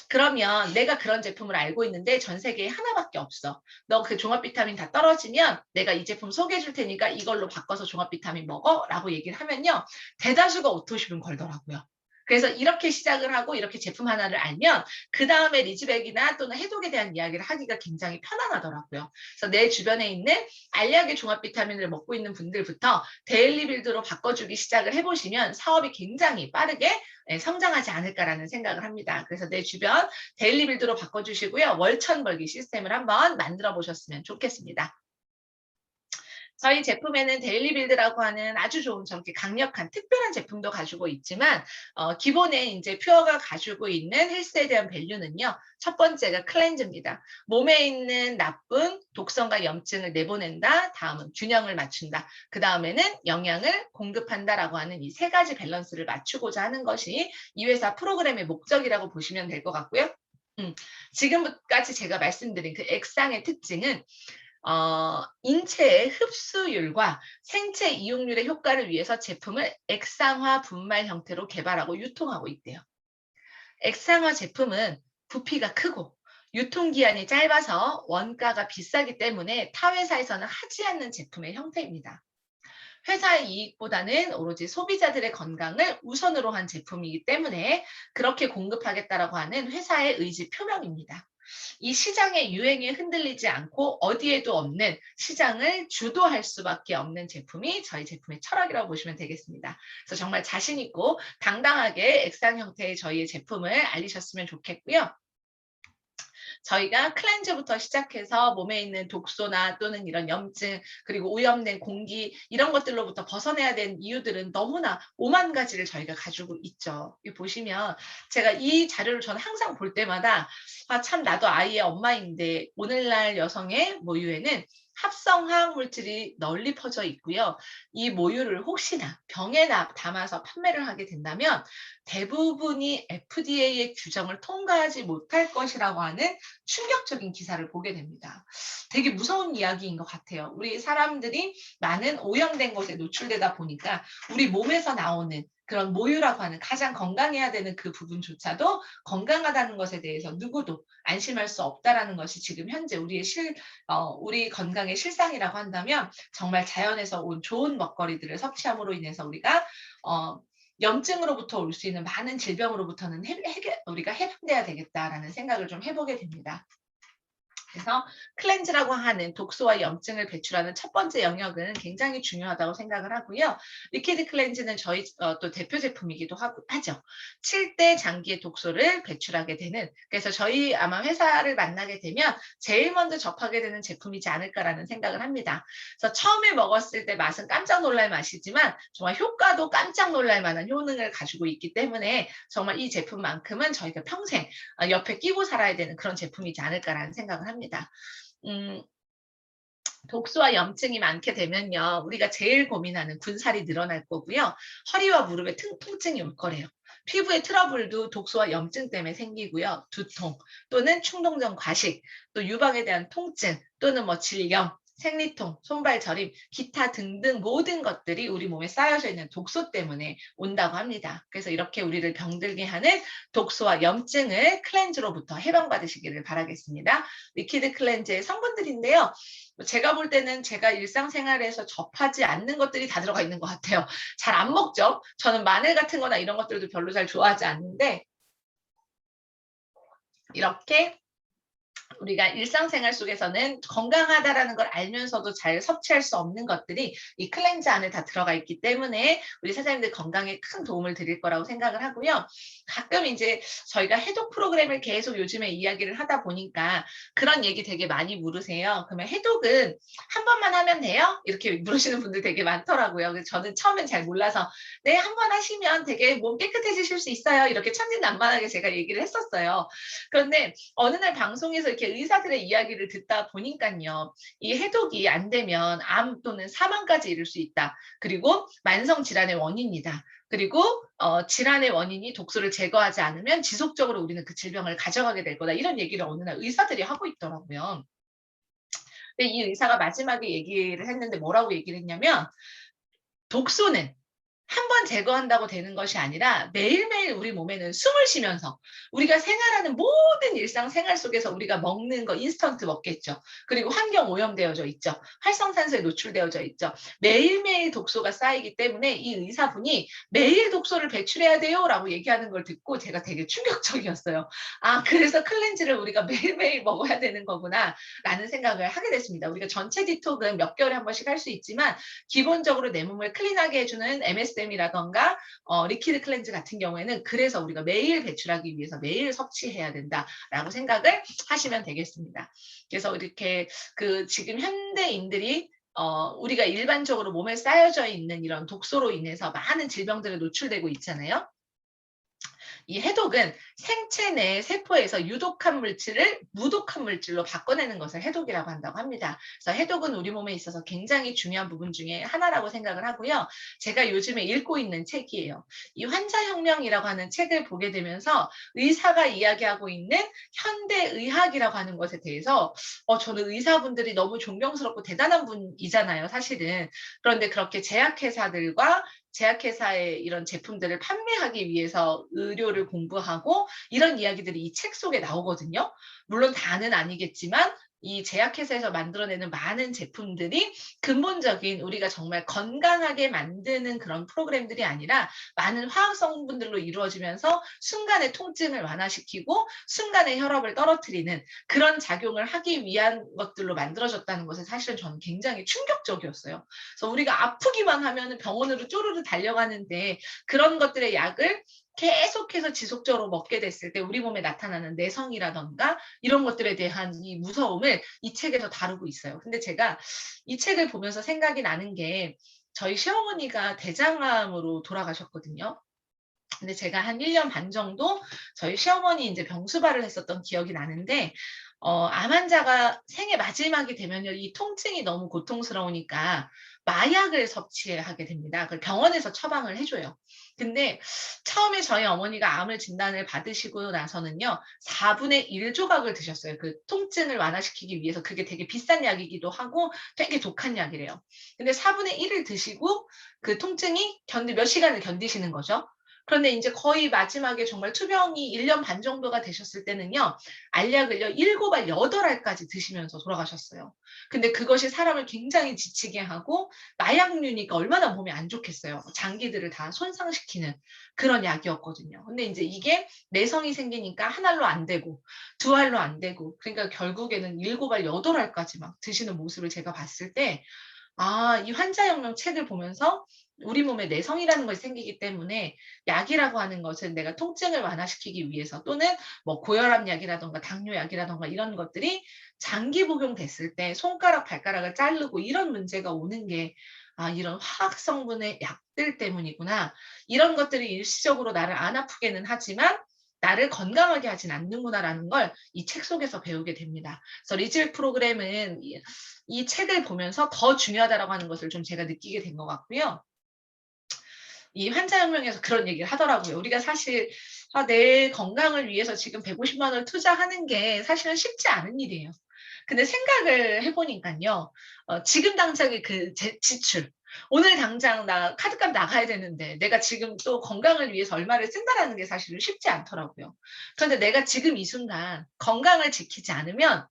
그러면 내가 그런 제품을 알고 있는데 전 세계에 하나밖에 없어. 너 그 종합 비타민 다 떨어지면 내가 이 제품 소개해 줄 테니까 이걸로 바꿔서 종합 비타민 먹어 라고 얘기를 하면요. 대다수가 오토십은 걸더라고요. 그래서 이렇게 시작을 하고 이렇게 제품 하나를 알면 그다음에 리즈백이나 또는 해독에 대한 이야기를 하기가 굉장히 편안하더라고요. 그래서 내 주변에 있는 알약의 종합 비타민을 먹고 있는 분들부터 데일리 빌드로 바꿔주기 시작을 해보시면 사업이 굉장히 빠르게 성장하지 않을까라는 생각을 합니다. 그래서 내 주변 데일리 빌드로 바꿔주시고요. 월천 벌기 시스템을 한번 만들어 보셨으면 좋겠습니다. 저희 제품에는 데일리 빌드라고 하는 아주 좋은 저렇게 강력한 특별한 제품도 가지고 있지만 기본에 이제 퓨어가 가지고 있는 헬스에 대한 밸류는요. 첫 번째가 클렌즈입니다. 몸에 있는 나쁜 독성과 염증을 내보낸다. 다음은 균형을 맞춘다. 그 다음에는 영양을 공급한다라고 하는 이 세 가지 밸런스를 맞추고자 하는 것이 이 회사 프로그램의 목적이라고 보시면 될 것 같고요. 지금까지 제가 말씀드린 그 액상의 특징은 인체의 흡수율과 생체 이용률의 효과를 위해서 제품을 액상화 분말 형태로 개발하고 유통하고 있대요. 액상화 제품은 부피가 크고 유통기한이 짧아서 원가가 비싸기 때문에 타 회사에서는 하지 않는 제품의 형태입니다. 회사의 이익보다는 오로지 소비자들의 건강을 우선으로 한 제품이기 때문에 그렇게 공급하겠다라고 하는 회사의 의지 표명입니다. 이 시장의 유행에 흔들리지 않고 어디에도 없는 시장을 주도할 수밖에 없는 제품이 저희 제품의 철학이라고 보시면 되겠습니다. 그래서 정말 자신 있고 당당하게 액상 형태의 저희의 제품을 알리셨으면 좋겠고요. 저희가 클렌즈부터 시작해서 몸에 있는 독소나 또는 이런 염증 그리고 오염된 공기 이런 것들로부터 벗어내야 되는 이유들은 너무나 오만 가지를 저희가 가지고 있죠. 여기 보시면 제가 이 자료를 저는 항상 볼 때마다 아, 참 나도 아이의 엄마인데 오늘날 여성의 모유에는 합성 화학 물질이 널리 퍼져 있고요. 이 모유를 혹시나 병에 담아서 판매를 하게 된다면 대부분이 FDA의 규정을 통과하지 못할 것이라고 하는 충격적인 기사를 보게 됩니다. 되게 무서운 이야기인 것 같아요. 우리 사람들이 많은 오염된 것에 노출되다 보니까 우리 몸에서 나오는 그런 모유라고 하는 가장 건강해야 되는 그 부분조차도 건강하다는 것에 대해서 누구도 안심할 수 없다라는 것이 지금 현재 우리 건강의 실상이라고 한다면 정말 자연에서 온 좋은 먹거리들을 섭취함으로 인해서 우리가 어, 염증으로부터 올 수 있는 많은 질병으로부터는 우리가 해방돼야 되겠다라는 생각을 좀 해보게 됩니다. 그래서 클렌즈라고 하는 독소와 염증을 배출하는 첫 번째 영역은 굉장히 중요하다고 생각을 하고요. 리퀴드 클렌즈는 저희 또 대표 제품이기도 하죠. 7대 장기의 독소를 배출하게 되는 그래서 저희 아마 회사를 만나게 되면 제일 먼저 접하게 되는 제품이지 않을까라는 생각을 합니다. 그래서 처음에 먹었을 때 맛은 깜짝 놀랄 맛이지만 정말 효과도 깜짝 놀랄 만한 효능을 가지고 있기 때문에 정말 이 제품만큼은 저희가 평생 옆에 끼고 살아야 되는 그런 제품이지 않을까라는 생각을 합니다. 음, 독소와 염증이 많게 되면요. 우리가 제일 고민하는 군살이 늘어날 거고요. 허리와 무릎에 통증이 올 거래요. 피부의 트러블도 독소와 염증 때문에 생기고요. 두통 또는 충동적 과식, 또 유방에 대한 통증 또는 뭐 질염, 생리통, 손발 저림, 기타 등등 모든 것들이 우리 몸에 쌓여져 있는 독소 때문에 온다고 합니다. 그래서 이렇게 우리를 병들게 하는 독소와 염증을 클렌즈로부터 해방받으시기를 바라겠습니다. 리퀴드 클렌즈의 성분들인데요. 제가 볼 때는 제가 일상생활에서 접하지 않는 것들이 다 들어가 있는 것 같아요. 잘 안 먹죠. 저는 마늘 같은 거나 이런 것들도 별로 잘 좋아하지 않는데 이렇게 우리가 일상생활 속에서는 건강하다라는 걸 알면서도 잘 섭취할 수 없는 것들이 이 클렌즈 안에 다 들어가 있기 때문에 우리 사장님들 건강에 큰 도움을 드릴 거라고 생각을 하고요. 가끔 이제 저희가 해독 프로그램을 계속 요즘에 이야기를 하다 보니까 그런 얘기 되게 많이 물으세요. 그러면 해독은 한 번만 하면 돼요? 이렇게 물으시는 분들 되게 많더라고요. 그래서 저는 처음엔 잘 몰라서 네, 한 번 하시면 되게 몸 깨끗해지실 수 있어요. 이렇게 천진난만하게 제가 얘기를 했었어요. 그런데 어느 날 방송에서 이렇게 의사들의 이야기를 듣다 보니까요. 이 해독이 안 되면 암 또는 사망까지 이를 수 있다. 그리고 만성 질환의 원인이다. 그리고 질환의 원인이 독소를 제거하지 않으면 지속적으로 우리는 그 질병을 가져가게 될 거다. 이런 얘기를 어느 날 의사들이 하고 있더라고요. 근데 이 의사가 마지막에 얘기를 했는데 뭐라고 얘기를 했냐면 독소는 한 번 제거한다고 되는 것이 아니라 매일매일 우리 몸에는 숨을 쉬면서 우리가 생활하는 모든 일상 생활 속에서 우리가 먹는 거 인스턴트 먹겠죠. 그리고 환경 오염되어져 있죠. 활성산소에 노출되어져 있죠. 매일매일 독소가 쌓이기 때문에 이 의사분이 매일 독소를 배출해야 돼요라고 얘기하는 걸 듣고 제가 되게 충격적이었어요. 아, 그래서 클렌즈를 우리가 매일매일 먹어야 되는 거구나라는 생각을 하게 됐습니다. 우리가 전체 디톡은 몇 개월에 한 번씩 할 수 있지만 기본적으로 내 몸을 클린하게 해주는 MSM이라던가 리퀴드 클렌즈 같은 경우에는 그래서 우리가 매일 배출하기 위해서 매일 섭취해야 된다라고 생각을 하시면 되겠습니다. 그래서 이렇게 그 지금 현대인들이 우리가 일반적으로 몸에 쌓여져 있는 이런 독소로 인해서 많은 질병들에 노출되고 있잖아요. 이 해독은 생체 내 세포에서 유독한 물질을 무독한 물질로 바꿔내는 것을 해독이라고 한다고 합니다. 그래서 해독은 우리 몸에 있어서 굉장히 중요한 부분 중에 하나라고 생각을 하고요. 제가 요즘에 읽고 있는 책이에요. 이 환자혁명이라고 하는 책을 보게 되면서 의사가 이야기하고 있는 현대의학이라고 하는 것에 대해서 저는 의사분들이 너무 존경스럽고 대단한 분이잖아요, 사실은. 그런데 그렇게 제약회사들과 제약회사의 이런 제품들을 판매하기 위해서 의료를 공부하고 이런 이야기들이 이 책 속에 나오거든요. 물론 다는 아니겠지만 이 제약회사에서 만들어내는 많은 제품들이 근본적인 우리가 정말 건강하게 만드는 그런 프로그램들이 아니라 많은 화학 성분들로 이루어지면서 순간의 통증을 완화시키고 순간의 혈압을 떨어뜨리는 그런 작용을 하기 위한 것들로 만들어졌다는 것에 사실은 저는 굉장히 충격적이었어요. 그래서 우리가 아프기만 하면 병원으로 쪼르르 달려가는데 그런 것들의 약을 계속해서 지속적으로 먹게 됐을 때 우리 몸에 나타나는 내성이라든가 이런 것들에 대한 이 무서움을 이 책에서 다루고 있어요. 근데 제가 이 책을 보면서 생각이 나는 게 저희 시어머니가 대장암으로 돌아가셨거든요. 근데 제가 한 1년 반 정도 저희 시어머니 인제 병수발을 했었던 기억이 나는데 암 환자가 생애 마지막이 되면요 이 통증이 너무 고통스러우니까 마약을 섭취하게 됩니다. 그걸 병원에서 처방을 해 줘요. 근데 처음에 저희 어머니가 암을 진단을 받으시고 나서는요 4분의 1 조각을 드셨어요. 그 통증을 완화시키기 위해서 그게 되게 비싼 약이기도 하고 되게 독한 약이래요. 근데 4분의 1을 드시고 그 통증이 몇 시간을 견디시는 거죠. 그런데 인제 거의 마지막에 정말 투병이 1년 반 정도가 되셨을 때는요. 알약을요 7 알, 8 알까지 드시면서 돌아가셨어요. 근데 그것이 사람을 굉장히 지치게 하고 마약류니까 얼마나 몸에 안 좋겠어요. 장기들을 다 손상시키는 그런 약이었거든요. 근데 인제 이게 내성이 생기니까 1 알로 안 되고 2 알로 안 되고 그러니까 결국에는 7 알, 8 알까지 막 드시는 모습을 제가 봤을 때 이 환자혁명 책을 보면서 우리 몸에 내성이라는 것이 생기기 때문에 약이라고 하는 것은 내가 통증을 완화시키기 위해서 또는 뭐 고혈압 약이라든가 당뇨 약이라든가 이런 것들이 장기 복용됐을 때 손가락, 발가락을 자르고 이런 문제가 오는 게 '이런 화학 성분의 약들 때문이구나. 이런 것들이 일시적으로 나를 안 아프게는 하지만 나를 건강하게 하진 않는구나.'라는 걸 이 책 속에서 배우게 됩니다. 그래서 리즈백 프로그램은 이 책을 보면서 더 중요하다라고 하는 것을 좀 제가 느끼게 된 것 같고요. 이 환자혁명에서 그런 얘기를 하더라고요. 우리가 사실 내 건강을 위해서 지금 150만 원을 투자하는 게 사실은 쉽지 않은 일이에요. 근데 생각을 해 보니깐요. 지금 당장의 그 지출 오늘 당장 나 카드값 나가야 되는데 내가 지금 또 건강을 위해서 얼마를 쓴다라는 게 사실은 쉽지 않더라고요. 그런데 내가 지금 이 순간 건강을 지키지 않으면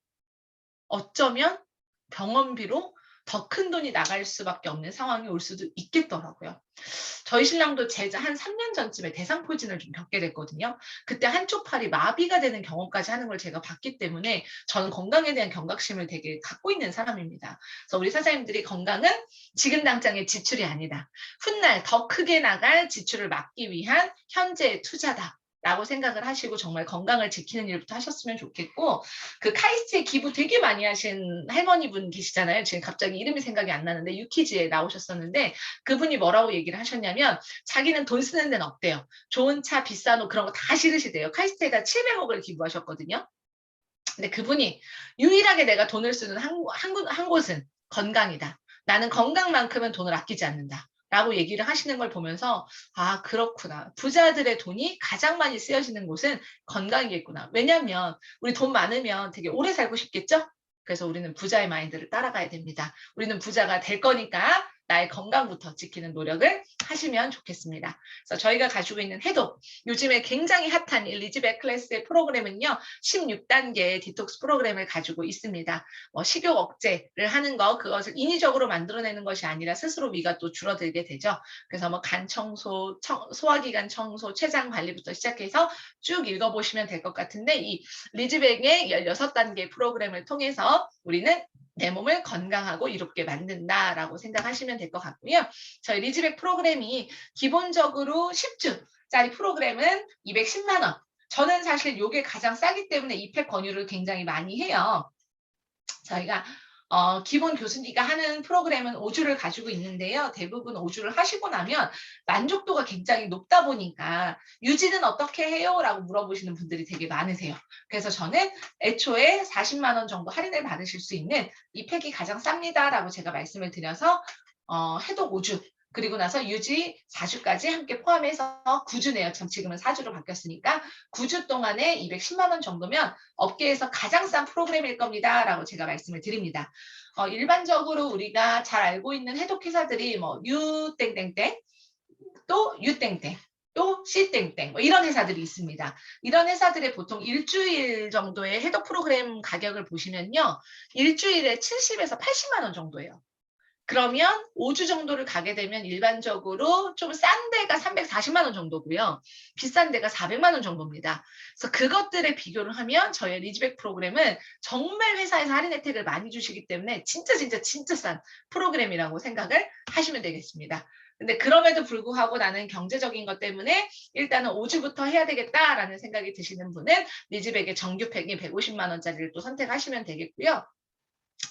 어쩌면 병원비로 더 큰 돈이 나갈 수밖에 없는 상황이 올 수도 있겠더라고요. 저희 신랑도 한 3년 전쯤에 대상포진을 좀 겪게 됐거든요. 그때 한쪽 팔이 마비가 되는 경험까지 하는 걸 제가 봤기 때문에 저는 건강에 대한 경각심을 되게 갖고 있는 사람입니다. 그래서 우리 선생님들이 "건강은 지금 당장의 지출이 아니다. 훗날 더 크게 나갈 지출을 막기 위한 현재의 투자다." 라고 생각을 하시고 정말 건강을 지키는 일부터 하셨으면 좋겠고 그 카이스트에 기부 되게 많이 하신 할머니분 계시잖아요. 지금 갑자기 이름이 생각이 안 나는데 유퀴즈에 나오셨었는데 그분이 뭐라고 얘기를 하셨냐면 자기는 돈 쓰는 데는 없대요. 좋은 차, 비싼 옷 그런 거 다 싫으시대요. 카이스트에다 700억을 기부하셨거든요. 근데 그분이 "유일하게 내가 돈을 쓰는 한 곳은 건강이다. 나는 건강만큼은 돈을 아끼지 않는다." 라고 얘기를 하시는 걸 보면서 '아 그렇구나. 부자들의 돈이 가장 많이 쓰여지는 곳은 건강이겠구나.' 왜냐하면 우리 돈 많으면 되게 오래 살고 싶겠죠? 그래서 우리는 부자의 마인드를 따라가야 됩니다. 우리는 부자가 될 거니까 나의 건강부터 지키는 노력을 하시면 좋겠습니다. 그래서 저희가 가지고 있는 해독, 요즘에 굉장히 핫한 이 리즈백 클래스의 프로그램은요. 16단계의 디톡스 프로그램을 가지고 있습니다. 식욕 억제를 하는 거 그것을 인위적으로 만들어내는 것이 아니라 스스로 위가 또 줄어들게 되죠. 그래서 뭐 간 청소, 소화기관 청소, 췌장 관리부터 시작해서 쭉 읽어보시면 될 것 같은데 이 리즈백의 16단계 프로그램을 통해서 우리는 내 몸을 건강하고 이롭게 만든다라고 생각하시면 될 것 같고요. 저희 리즈백 프로그램이 기본적으로 10주짜리 프로그램은 210만 원. 저는 사실 요게 가장 싸기 때문에 이 팩 권유를 굉장히 많이 해요. 저희가 기본 교수님이 하는 프로그램은 5 주를 가지고 있는데요. 대부분 5 주를 하시고 나면 만족도가 굉장히 높다 보니까 "유지는 어떻게 해요?"라고 물어보시는 분들이 되게 많으세요. 그래서 저는 애초에 40만 원 정도 할인을 받으실 수 있는 "이 팩이 가장 쌉니다."라고 제가 말씀을 드려서 해독 5 주 그리고 나서 유지 4 주까지 함께 포함해서 9 주네요. 참 지금은 4 주로 바뀌었으니까 9주 동안에 210만 원 정도면 업계에서 가장 싼 프로그램일 겁니다라고 제가 말씀을 드립니다. 일반적으로 우리가 잘 알고 있는 해독 회사들이 뭐 유 땡땡땡 또 유땡땡, 또 C땡땡 뭐 이런 회사들이 있습니다. 이런 회사들의 보통 일주일 정도의 헤더 프로그램 가격을 보시면요. 일주일에 70에서 80만 원 정도예요. 그러면 5주 정도를 가게 되면 일반적으로 좀 싼 데가 340만 원 정도고요. 비싼 데가 400만 원 정도입니다. 그래서 그것들에 비교를 하면 저희 리즈백 프로그램은 정말 회사에서 할인 혜택을 많이 주시기 때문에 진짜 싼 프로그램이라고 생각을 하시면 되겠습니다. 근데 그럼에도 불구하고 나는 경제적인 것 때문에 일단은 5주부터 해야 되겠다라는 생각이 드시는 분은 리즈백의 정규팩이 150만 원짜리를 또 선택하시면 되겠고요.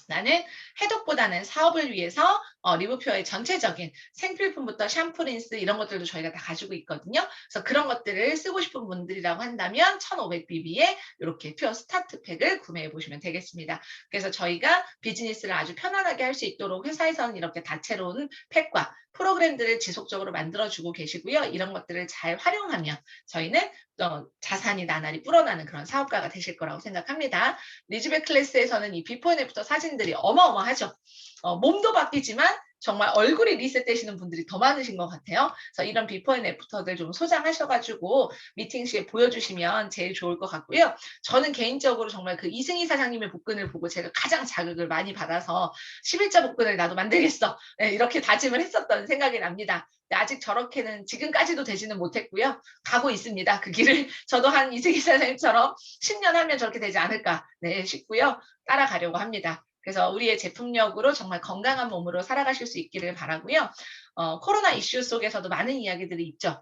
나는 해독보다는 사업을 위해서 리브퓨어의 전체적인 생필품부터 샴푸, 린스 이런 것들도 저희가 다 가지고 있거든요. 그래서 그런 것들을 쓰고 싶은 분들이라고 한다면 1500BB의 이렇게 퓨어 스타트 팩을 구매해 보시면 되겠습니다. 그래서 저희가 비즈니스를 아주 편안하게 할 수 있도록 회사에서는 이렇게 다채로운 팩과 프로그램들을 지속적으로 만들어주고 계시고요. 이런 것들을 잘 활용하면 저희는 자산이 나날이 불어나는 그런 사업가가 되실 거라고 생각합니다. 리즈백 클래스에서는 이 비포 앤 애프터 사진들이 어마어마하죠. 몸도 바뀌지만 정말 얼굴이 리셋되시는 분들이 더 많으신 것 같아요. 그래서 이런 비포 앤 애프터들 좀 소장하셔가지고 미팅 시에 보여주시면 제일 좋을 것 같고요. 저는 개인적으로 정말 그 이승희 사장님의 복근을 보고 제가 가장 자극을 많이 받아서 11자 복근을 나도 만들겠어. 네, 이렇게 다짐을 했었던 생각이 납니다. 아직 저렇게는 지금까지도 되지는 못했고요. 가고 있습니다. 그 길을 저도 한 이승희 사장님처럼 10년 하면 저렇게 되지 않을까 싶고요. 따라가려고 합니다. 그래서 우리의 제품력으로 정말 건강한 몸으로 살아가실 수 있기를 바라고요. 코로나 이슈 속에서도 많은 이야기들이 있죠.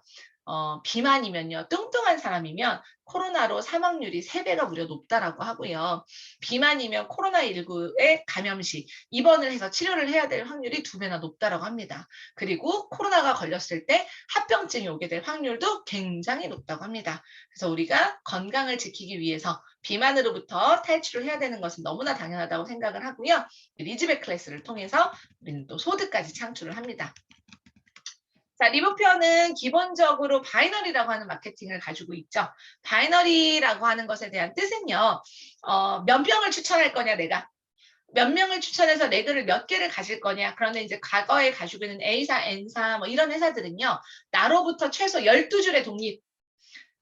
비만이면요. 뚱뚱한 사람이면 코로나로 사망률이 3배가 무려 높다라고 하고요. 비만이면 코로나19에 감염 시 입원을 해서 치료를 해야 될 확률이 2배나 높다라고 합니다. 그리고 코로나가 걸렸을 때 합병증이 오게 될 확률도 굉장히 높다고 합니다. 그래서 우리가 건강을 지키기 위해서 비만으로부터 탈출을 해야 되는 것은 너무나 당연하다고 생각을 하고요. 리즈백 클래스를 통해서 우리는 또 소득까지 창출을 합니다. 자, 리브퓨어는 기본적으로 바이너리라고 하는 마케팅을 가지고 있죠. 바이너리라고 하는 것에 대한 뜻은요. 몇 명을 추천할 거냐 내가. 몇 명을 추천해서 레그를 몇 개를 가질 거냐. 그런데 이제 과거에 가지고 있는 A사, N사 뭐 이런 회사들은요. 나로부터 최소 12줄의 독립,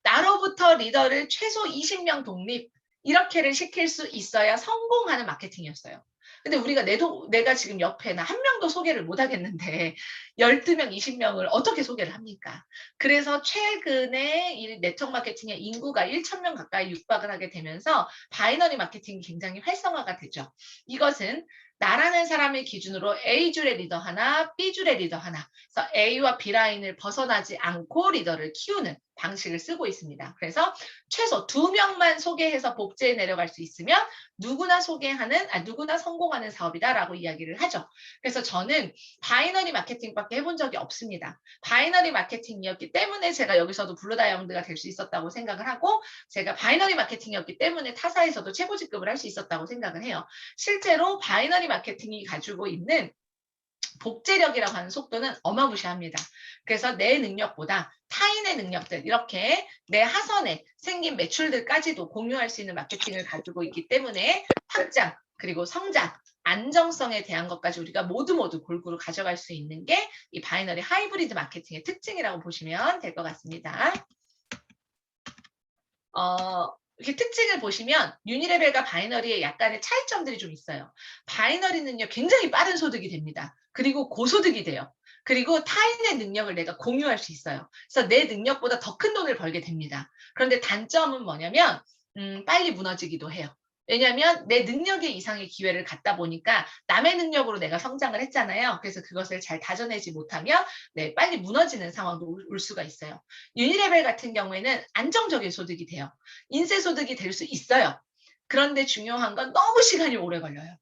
나로부터 리더를 최소 20명 독립 이렇게를 시킬 수 있어야 성공하는 마케팅이었어요. 근데 우리가 내가 지금 옆에 나 한 명도 소개를 못 하겠는데 12명, 20명을 어떻게 소개를 합니까? 그래서 최근에 이 네트워크 마케팅의 인구가 1,000명 가까이 육박을 하게 되면서 바이너리 마케팅이 굉장히 활성화가 되죠. 이것은 나라는 사람을 기준으로 A줄의 리더 하나, B줄의 리더 하나, 그래서 A와 B라인을 벗어나지 않고 리더를 키우는 방식을 쓰고 있습니다. 그래서 최소 2명만 소개해서 복제해 내려갈 수 있으면 누구나 누구나 성공하는 사업이다라고 이야기를 하죠. 그래서 저는 바이너리 마케팅밖에 해본 적이 없습니다. 바이너리 마케팅이었기 때문에 제가 여기서도 블루다이아몬드가 될 수 있었다고 생각을 하고 제가 바이너리 마케팅이었기 때문에 타사에서도 최고 직급을 할 수 있었다고 생각을 해요. 실제로 바이너리 마케팅이 가지고 있는 복제력이라고 하는 속도는 어마무시합니다. 그래서 내 능력보다 타인의 능력들 이렇게 내 하선에 생긴 매출들까지도 공유할 수 있는 마케팅을 가지고 있기 때문에 확장 그리고 성장 안정성에 대한 것까지 우리가 모두 골고루 가져갈 수 있는 게 이 바이너리 하이브리드 마케팅의 특징이라고 보시면 될 것 같습니다. 이렇게 특징을 보시면 유니레벨과 바이너리의 약간의 차이점들이 좀 있어요. 바이너리는요 굉장히 빠른 소득이 됩니다. 그리고 고소득이 돼요. 그리고 타인의 능력을 내가 공유할 수 있어요. 그래서 내 능력보다 더 큰 돈을 벌게 됩니다. 그런데 단점은 뭐냐면 빨리 무너지기도 해요. 왜냐하면 내 능력의 이상의 기회를 갖다 보니까 남의 능력으로 내가 성장을 했잖아요. 그래서 그것을 잘 다져내지 못하면 빨리 무너지는 상황도 올 수가 있어요. 유니레벨 같은 경우에는 안정적인 소득이 돼요. 인쇄소득이 될 수 있어요. 그런데 중요한 건 너무 시간이 오래 걸려요.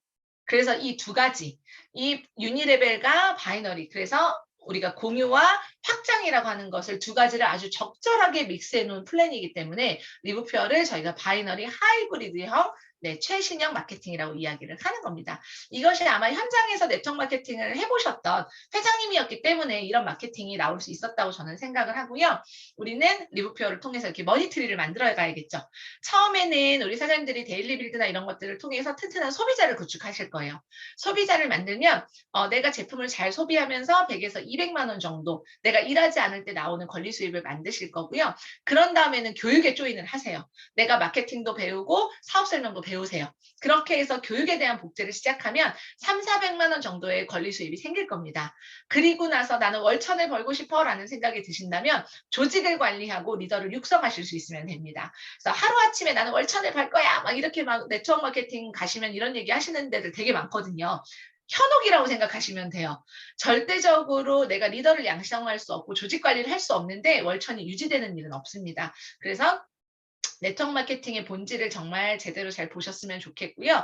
그래서 이 두 가지, 이 유니레벨과 바이너리, 그래서 우리가 공유와 확장이라고 하는 것을 두 가지를 아주 적절하게 믹스해 놓은 플랜이기 때문에 리브퓨어를 저희가 바이너리 하이브리드형 네, 최신형 마케팅이라고 이야기를 하는 겁니다. 이것이 아마 현장에서 네트워크 마케팅을 해보셨던 회장님이었기 때문에 이런 마케팅이 나올 수 있었다고 저는 생각을 하고요. 우리는 리브표어를 통해서 이렇게 머니트리를 만들어 가야겠죠. 처음에는 우리 사장님들이 데일리 빌드나 이런 것들을 통해서 튼튼한 소비자를 구축하실 거예요. 소비자를 만들면 내가 제품을 잘 소비하면서 100에서 200만 원 정도 내가 일하지 않을 때 나오는 권리 수입을 만드실 거고요. 그런 다음에는 교육에 조인을 하세요. 내가 마케팅도 배우고 사업 설명도 배우세요. 그렇게 해서 교육에 대한 복지를 시작하면 3, 400만 원 정도의 권리 수입이 생길 겁니다. 그리고 나서 나는 월천을 벌고 싶어라는 생각이 드신다면 조직을 관리하고 리더를 육성하실 수 있으면 됩니다. 그래서 하루아침에 나는 월천을 벌 거야 막 이렇게 막 네트워크 마케팅 가시면 이런 얘기 하시는 데들 되게 많거든요. 현혹이라고 생각하시면 돼요. 절대적으로 내가 리더를 양성할 수 없고 조직 관리를 할 수 없는데 월천이 유지되는 일은 없습니다. 그래서 네트워크 마케팅의 본질을 정말 제대로 잘 보셨으면 좋겠고요.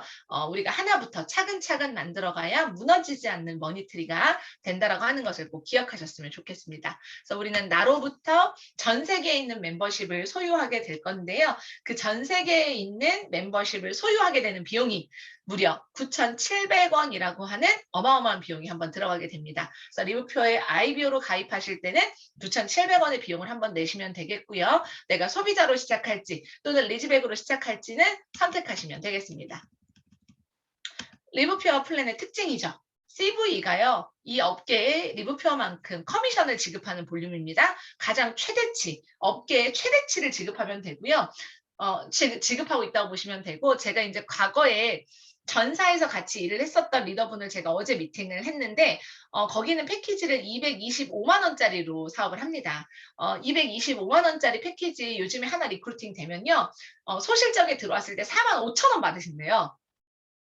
우리가 하나부터 차근차근 만들어가야 무너지지 않는 머니트리가 된다라고 하는 것을 꼭 기억하셨으면 좋겠습니다. 그래서 우리는 나로부터 전 세계에 있는 멤버십을 소유하게 될 건데요. 그 전 세계에 있는 멤버십을 소유하게 되는 비용이 무려 9,700원이라고 하는 어마어마한 비용이 한번 들어가게 됩니다. 그래서 리브표에 IBO로 가입하실 때는 9,700원의 비용을 한번 내시면 되겠고요. 내가 소비자로 시작할지 또는 리즈백으로 시작할지는 선택하시면 되겠습니다. 리브표어 플랜의 특징이죠. CV가요. 이 업계의 리브표어만큼 커미션을 지급하는 볼륨입니다. 가장 최대치, 업계의 최대치를 지급하면 되고요. 지급하고 있다고 보시면 되고 제가 이제 과거에 전사에서 같이 일을 했었던 리더분을 제가 어제 미팅을 했는데 거기는 패키지를 225만 원짜리로 사업을 합니다. 225만 원짜리 패키지 요즘에 하나 리크루팅 되면요. 소실적에 들어왔을 때 4만 5천 원 받으신대요.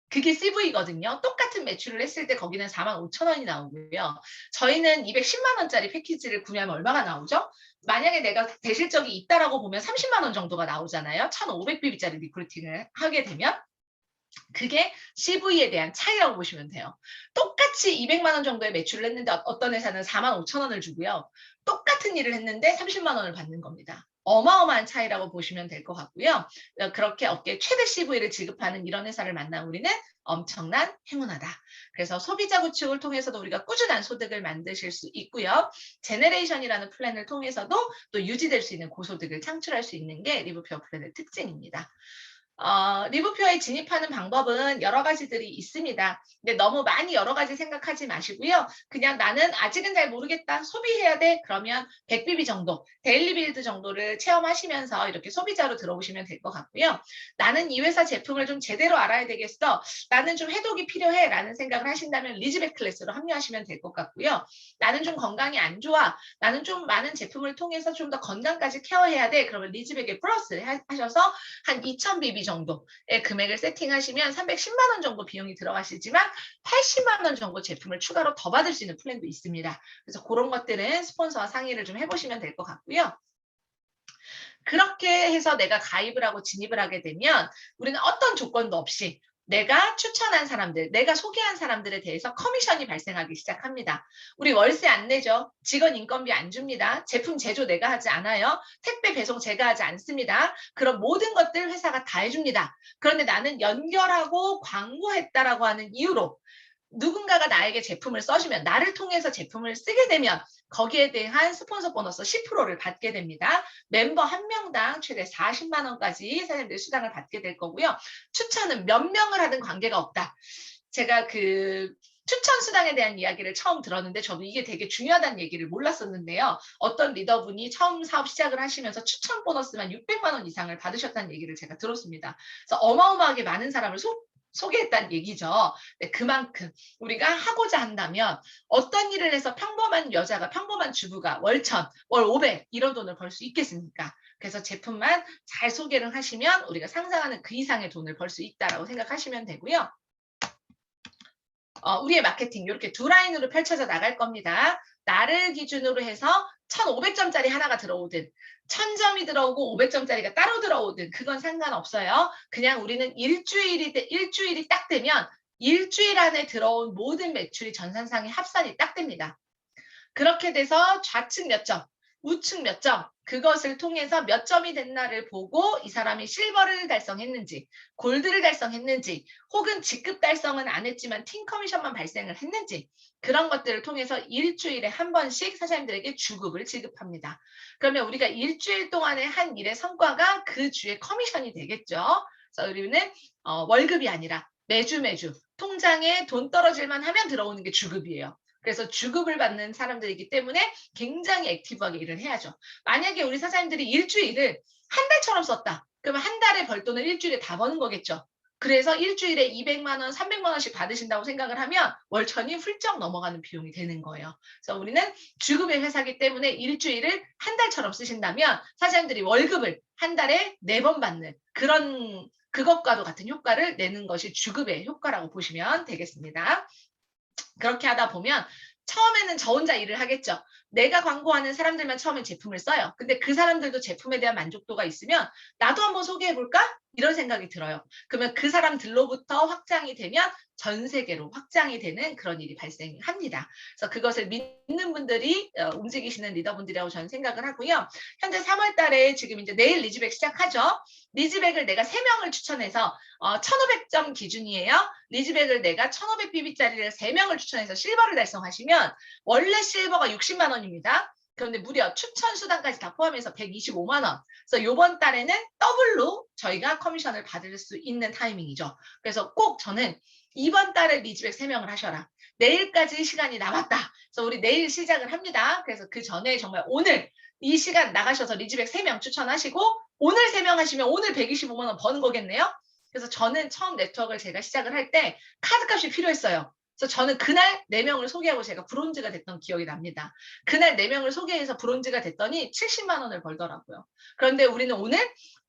그게 CV거든요. 똑같은 매출을 했을 때 거기는 4만 5천 원이 나오고요. 저희는 210만 원짜리 패키지를 구매하면 얼마가 나오죠? 만약에 내가 대실적이 있다라고 보면 30만 원 정도가 나오잖아요. 1,500BB짜리 리크루팅을 하게 되면 그게 CV에 대한 차이라고 보시면 돼요. 똑같이 200만 원 정도의 매출을 했는데 어떤 회사는 4만 5천 원을 주고요. 똑같은 일을 했는데 30만 원을 받는 겁니다. 어마어마한 차이라고 보시면 될 것 같고요. 그렇게 업계 최대 CV를 지급하는 이런 회사를 만난 우리는 엄청난 행운하다. 그래서 소비자 구축을 통해서도 우리가 꾸준한 소득을 만드실 수 있고요. 제네레이션이라는 플랜을 통해서도 또 유지될 수 있는 고소득을 창출할 수 있는 게 리브표어 플랜의 특징입니다. 리브표에 진입하는 방법은 여러 가지들이 있습니다. 근데 너무 많이 여러 가지 생각하지 마시고요. 그냥 나는 아직은 잘 모르겠다. 소비해야 돼. 그러면 100BB 정도, 데일리 빌드 정도를 체험하시면서 이렇게 소비자로 들어오시면 될 것 같고요. 나는 이 회사 제품을 좀 제대로 알아야 되겠어. 나는 좀 해독이 필요해. 라는 생각을 하신다면 리즈백 클래스로 합류하시면 될 것 같고요. 나는 좀 건강이 안 좋아. 나는 좀 많은 제품을 통해서 좀 더 건강까지 케어해야 돼. 그러면 리즈백에 플러스 하셔서 한 2,000BB 정도의 금액을 세팅하시면 310만 원 정도 비용이 들어가시지만 80만 원 정도 제품을 추가로 더 받을 수 있는 플랜도 있습니다. 그래서 그런 것들은 스폰서와 상의를 좀 해보시면 될 것 같고요. 그렇게 해서 내가 가입을 하고 진입을 하게 되면 우리는 어떤 조건도 없이 내가 추천한 사람들, 내가 소개한 사람들에 대해서 커미션이 발생하기 시작합니다. 우리 월세 안 내죠. 직원 인건비 안 줍니다. 제품 제조 내가 하지 않아요. 택배 배송 제가 하지 않습니다. 그런 모든 것들 회사가 다 해줍니다. 그런데 나는 연결하고 광고했다라고 하는 이유로 누군가가 나에게 제품을 써주면 나를 통해서 제품을 쓰게 되면 거기에 대한 스폰서 보너스 10%를 받게 됩니다. 멤버 한 명당 최대 40만 원까지 사장님들이 수당을 받게 될 거고요. 추천은 몇 명을 하든 관계가 없다. 제가 그 추천 수당에 대한 이야기를 처음 들었는데 저도 이게 되게 중요하다는 얘기를 몰랐었는데요. 어떤 리더분이 처음 사업 시작을 하시면서 추천 보너스만 600만 원 이상을 받으셨다는 얘기를 제가 들었습니다. 그래서 어마어마하게 많은 사람을 소개했다는 얘기죠. 네, 그만큼 우리가 하고자 한다면 어떤 일을 해서 평범한 여자가 평범한 주부가 월천, 월 500 이런 돈을 벌 수 있겠습니까? 그래서 제품만 잘 소개를 하시면 우리가 상상하는 그 이상의 돈을 벌 수 있다라고 생각하시면 되고요. 우리의 마케팅 이렇게 두 라인으로 펼쳐져 나갈 겁니다. 나를 기준으로 해서 1,500점짜리 하나가 들어오든 1,000점이 들어오고 500점짜리가 따로 들어오든 그건 상관없어요. 그냥 우리는 일주일이 딱 되면 일주일 안에 들어온 모든 매출이 전산상의 합산이 딱 됩니다. 그렇게 돼서 좌측 몇 점, 우측 몇 점, 그것을 통해서 몇 점이 됐나를 보고 이 사람이 실버를 달성했는지, 골드를 달성했는지, 혹은 직급 달성은 안 했지만 팀 커미션만 발생을 했는지, 그런 것들을 통해서 일주일에 한 번씩 사장님들에게 주급을 지급합니다. 그러면 우리가 일주일 동안에 한 일의 성과가 그 주의 커미션이 되겠죠. 그래서 우리는 월급이 아니라 매주 통장에 돈 떨어질만 하면 들어오는 게 주급이에요. 그래서 주급을 받는 사람들이기 때문에 굉장히 액티브하게 일을 해야죠. 만약에 우리 사장님들이 일주일을 한 달처럼 썼다. 그러면 한 달에 벌 돈을 일주일에 다 버는 거겠죠. 그래서 일주일에 200만 원, 300만 원씩 받으신다고 생각을 하면 월천이 훌쩍 넘어가는 비용이 되는 거예요. 그래서 우리는 주급의 회사이기 때문에 일주일을 한 달처럼 쓰신다면 사장님들이 월급을 한 달에 4번 받는 그것과도 같은 효과를 내는 것이 주급의 효과라고 보시면 되겠습니다. 그렇게 하다 보면 처음에는 저 혼자 일을 하겠죠. 내가 광고하는 사람들만 처음에 제품을 써요. 근데 그 사람들도 제품에 대한 만족도가 있으면 나도 한번 소개해볼까? 이런 생각이 들어요. 그러면 그 사람들로부터 확장이 되면 전 세계로 확장이 되는 그런 일이 발생합니다. 그래서 그것을 믿는 분들이 움직이시는 리더분들이라고 저는 생각을 하고요. 현재 3월 달에 지금 이제 내일 리즈백 시작하죠. 리즈백을 내가 3명을 추천해서 1500점 기준이에요. 리즈백을 내가 1500BB짜리를 3명을 추천해서 실버를 달성하시면 원래 실버가 60만 원입니다. 그런데 무려 추천 수당까지 다 포함해서 125만 원. 그래서 이번 달에는 더블로 저희가 커미션을 받을 수 있는 타이밍이죠. 그래서 꼭 저는 이번 달에 리즈백 3명을 하셔라. 내일까지 시간이 남았다. 그래서 우리 내일 시작을 합니다. 그래서 그 전에 정말 오늘 이 시간 나가셔서 리즈백 3명 추천하시고 오늘 3명 하시면 오늘 125만 원 버는 거겠네요. 그래서 저는 처음 네트워크를 제가 시작을 할 때 카드값이 필요했어요. 그래서 저는 그날 4명을 소개하고 제가 브론즈가 됐던 기억이 납니다. 그날 4명을 소개해서 브론즈가 됐더니 70만 원을 벌더라고요. 그런데 우리는 오늘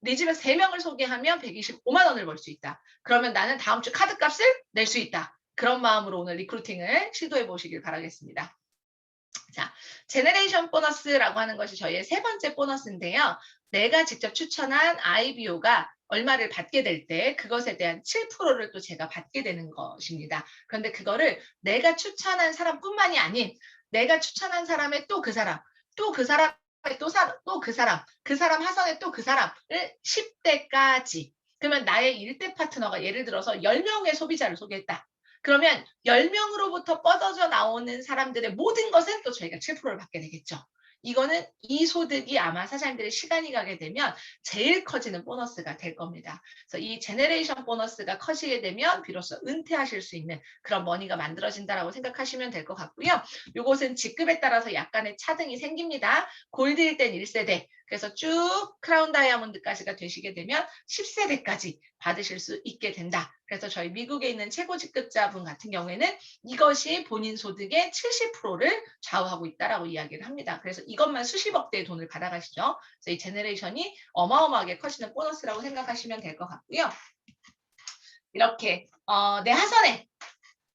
리즈백 3명을 소개하면 125만 원을 벌 수 있다. 그러면 나는 다음 주 카드값을 낼 수 있다. 그런 마음으로 오늘 리크루팅을 시도해 보시길 바라겠습니다. 자, 제너레이션 보너스라고 하는 것이 저희의 3번째 보너스인데요. 내가 직접 추천한 IBO가 얼마를 받게 될 때 그것에 대한 7%를 또 제가 받게 되는 것입니다. 그런데 그거를 내가 추천한 사람뿐만이 아닌 내가 추천한 사람의 또 그 사람, 또 그 사람, 또 그 사람, 그 사람 하선의 또 그 사람을 10대까지 그러면 나의 1대 파트너가 예를 들어서 10명의 소비자를 소개했다. 그러면 10명으로부터 뻗어져 나오는 사람들의 모든 것은 또 저희가 7%를 받게 되겠죠. 이거는 이 소득이 아마 사장님들의 시간이 가게 되면 제일 커지는 보너스가 될 겁니다. 그래서 이 제너레이션 보너스가 커지게 되면 비로소 은퇴하실 수 있는 그런 머니가 만들어진다라고 생각하시면 될 것 같고요. 이것은 직급에 따라서 약간의 차등이 생깁니다. 골드일 땐 1세대, 그래서 쭉 크라운 다이아몬드까지가 되시게 되면 10세대까지 받으실 수 있게 된다. 그래서 저희 미국에 있는 최고 직급자분 같은 경우에는 이것이 본인 소득의 70%를 좌우하고 있다라고 이야기를 합니다. 그래서 이것만 수십억 대의 돈을 받아가시죠. 그래서 이 제너레이션이 어마어마하게 커지는 보너스라고 생각하시면 될 것 같고요. 이렇게 내 하선에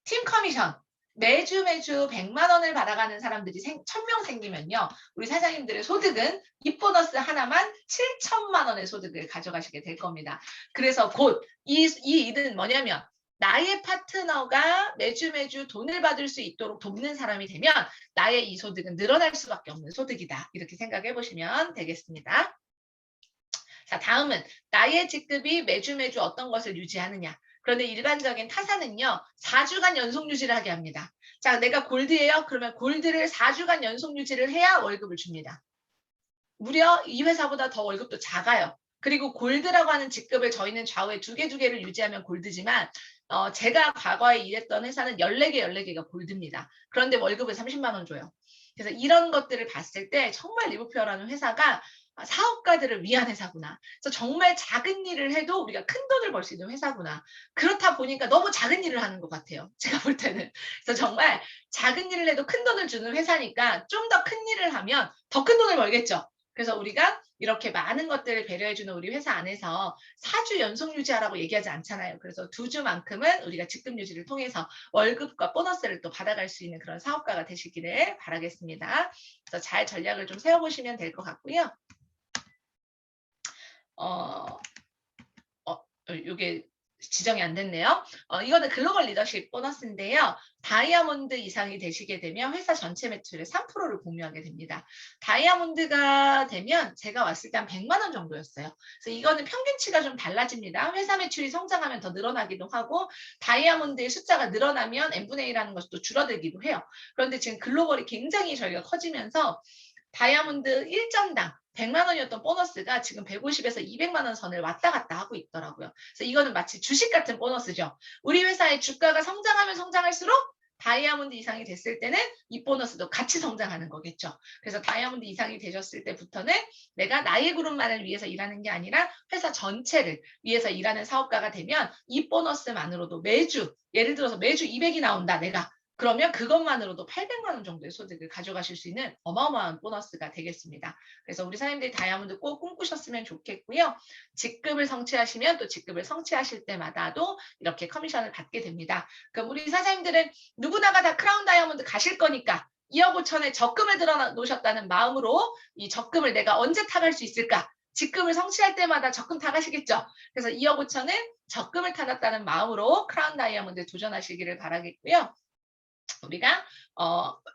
팀 커미션 매주 100만 원을 받아가는 사람들이 1000명 생기면요. 우리 사장님들의 소득은 이 보너스 하나만 7천만 원의 소득을 가져가시게 될 겁니다. 그래서 곧 이 일은 뭐냐면 나의 파트너가 매주 돈을 받을 수 있도록 돕는 사람이 되면 나의 이 소득은 늘어날 수밖에 없는 소득이다. 이렇게 생각해 보시면 되겠습니다. 자, 다음은 나의 직급이 매주 어떤 것을 유지하느냐. 그런데 일반적인 타사는요. 4주간 연속 유지를 하게 합니다. 자, 내가 골드예요. 그러면 골드를 4주간 연속 유지를 해야 월급을 줍니다. 무려 이 회사보다 더 월급도 작아요. 그리고 골드라고 하는 직급을 저희는 좌우에 2개를 유지하면 골드지만 제가 과거에 일했던 회사는 14개가 골드입니다. 그런데 월급을 30만 원 줘요. 그래서 이런 것들을 봤을 때 정말 리브표어라는 회사가 사업가들을 위한 회사구나. 그래서 정말 작은 일을 해도 우리가 큰 돈을 벌 수 있는 회사구나. 그렇다 보니까 너무 작은 일을 하는 것 같아요. 제가 볼 때는. 그래서 정말 작은 일을 해도 큰 돈을 주는 회사니까 좀 더 큰 일을 하면 더 큰 돈을 벌겠죠. 그래서 우리가 이렇게 많은 것들을 배려해주는 우리 회사 안에서 4주 연속 유지하라고 얘기하지 않잖아요. 그래서 2주만큼은 우리가 직급 유지를 통해서 월급과 보너스를 또 받아갈 수 있는 그런 사업가가 되시기를 바라겠습니다. 그래서 잘 전략을 좀 세워보시면 될 것 같고요. 요게 지정이 안 됐네요. 이거는 글로벌 리더십 보너스인데요. 다이아몬드 이상이 되시게 되면 회사 전체 매출의 3%를 공유하게 됩니다. 다이아몬드가 되면 제가 왔을 때 한 100만 원 정도였어요. 그래서 이거는 평균치가 좀 달라집니다. 회사 매출이 성장하면 더 늘어나기도 하고 다이아몬드의 숫자가 늘어나면 n분의 1하는 것도 줄어들기도 해요. 그런데 지금 글로벌이 굉장히 저희가 커지면서 다이아몬드 1점당 100만 원이었던 보너스가 지금 150에서 200만 원 선을 왔다 갔다 하고 있더라고요. 그래서 이거는 마치 주식 같은 보너스죠. 우리 회사의 주가가 성장하면 성장할수록 다이아몬드 이상이 됐을 때는 이 보너스도 같이 성장하는 거겠죠. 그래서 다이아몬드 이상이 되셨을 때부터는 내가 나의 그룹만을 위해서 일하는 게 아니라 회사 전체를 위해서 일하는 사업가가 되면 이 보너스만으로도 매주, 예를 들어서 매주 200이 나온다, 내가. 그러면 그것만으로도 800만 원 정도의 소득을 가져가실 수 있는 어마어마한 보너스가 되겠습니다. 그래서 우리 사장님들이 다이아몬드 꼭 꿈꾸셨으면 좋겠고요. 직급을 성취하시면 또 직급을 성취하실 때마다도 이렇게 커미션을 받게 됩니다. 그럼 우리 사장님들은 누구나가 다 크라운 다이아몬드 가실 거니까 2억 5천에 적금을 들어 놓으셨다는 마음으로 이 적금을 내가 언제 타갈 수 있을까? 직급을 성취할 때마다 적금 타가시겠죠. 그래서 2억 5천은 적금을 타놨다는 마음으로 크라운 다이아몬드 도전하시기를 바라겠고요. 우리가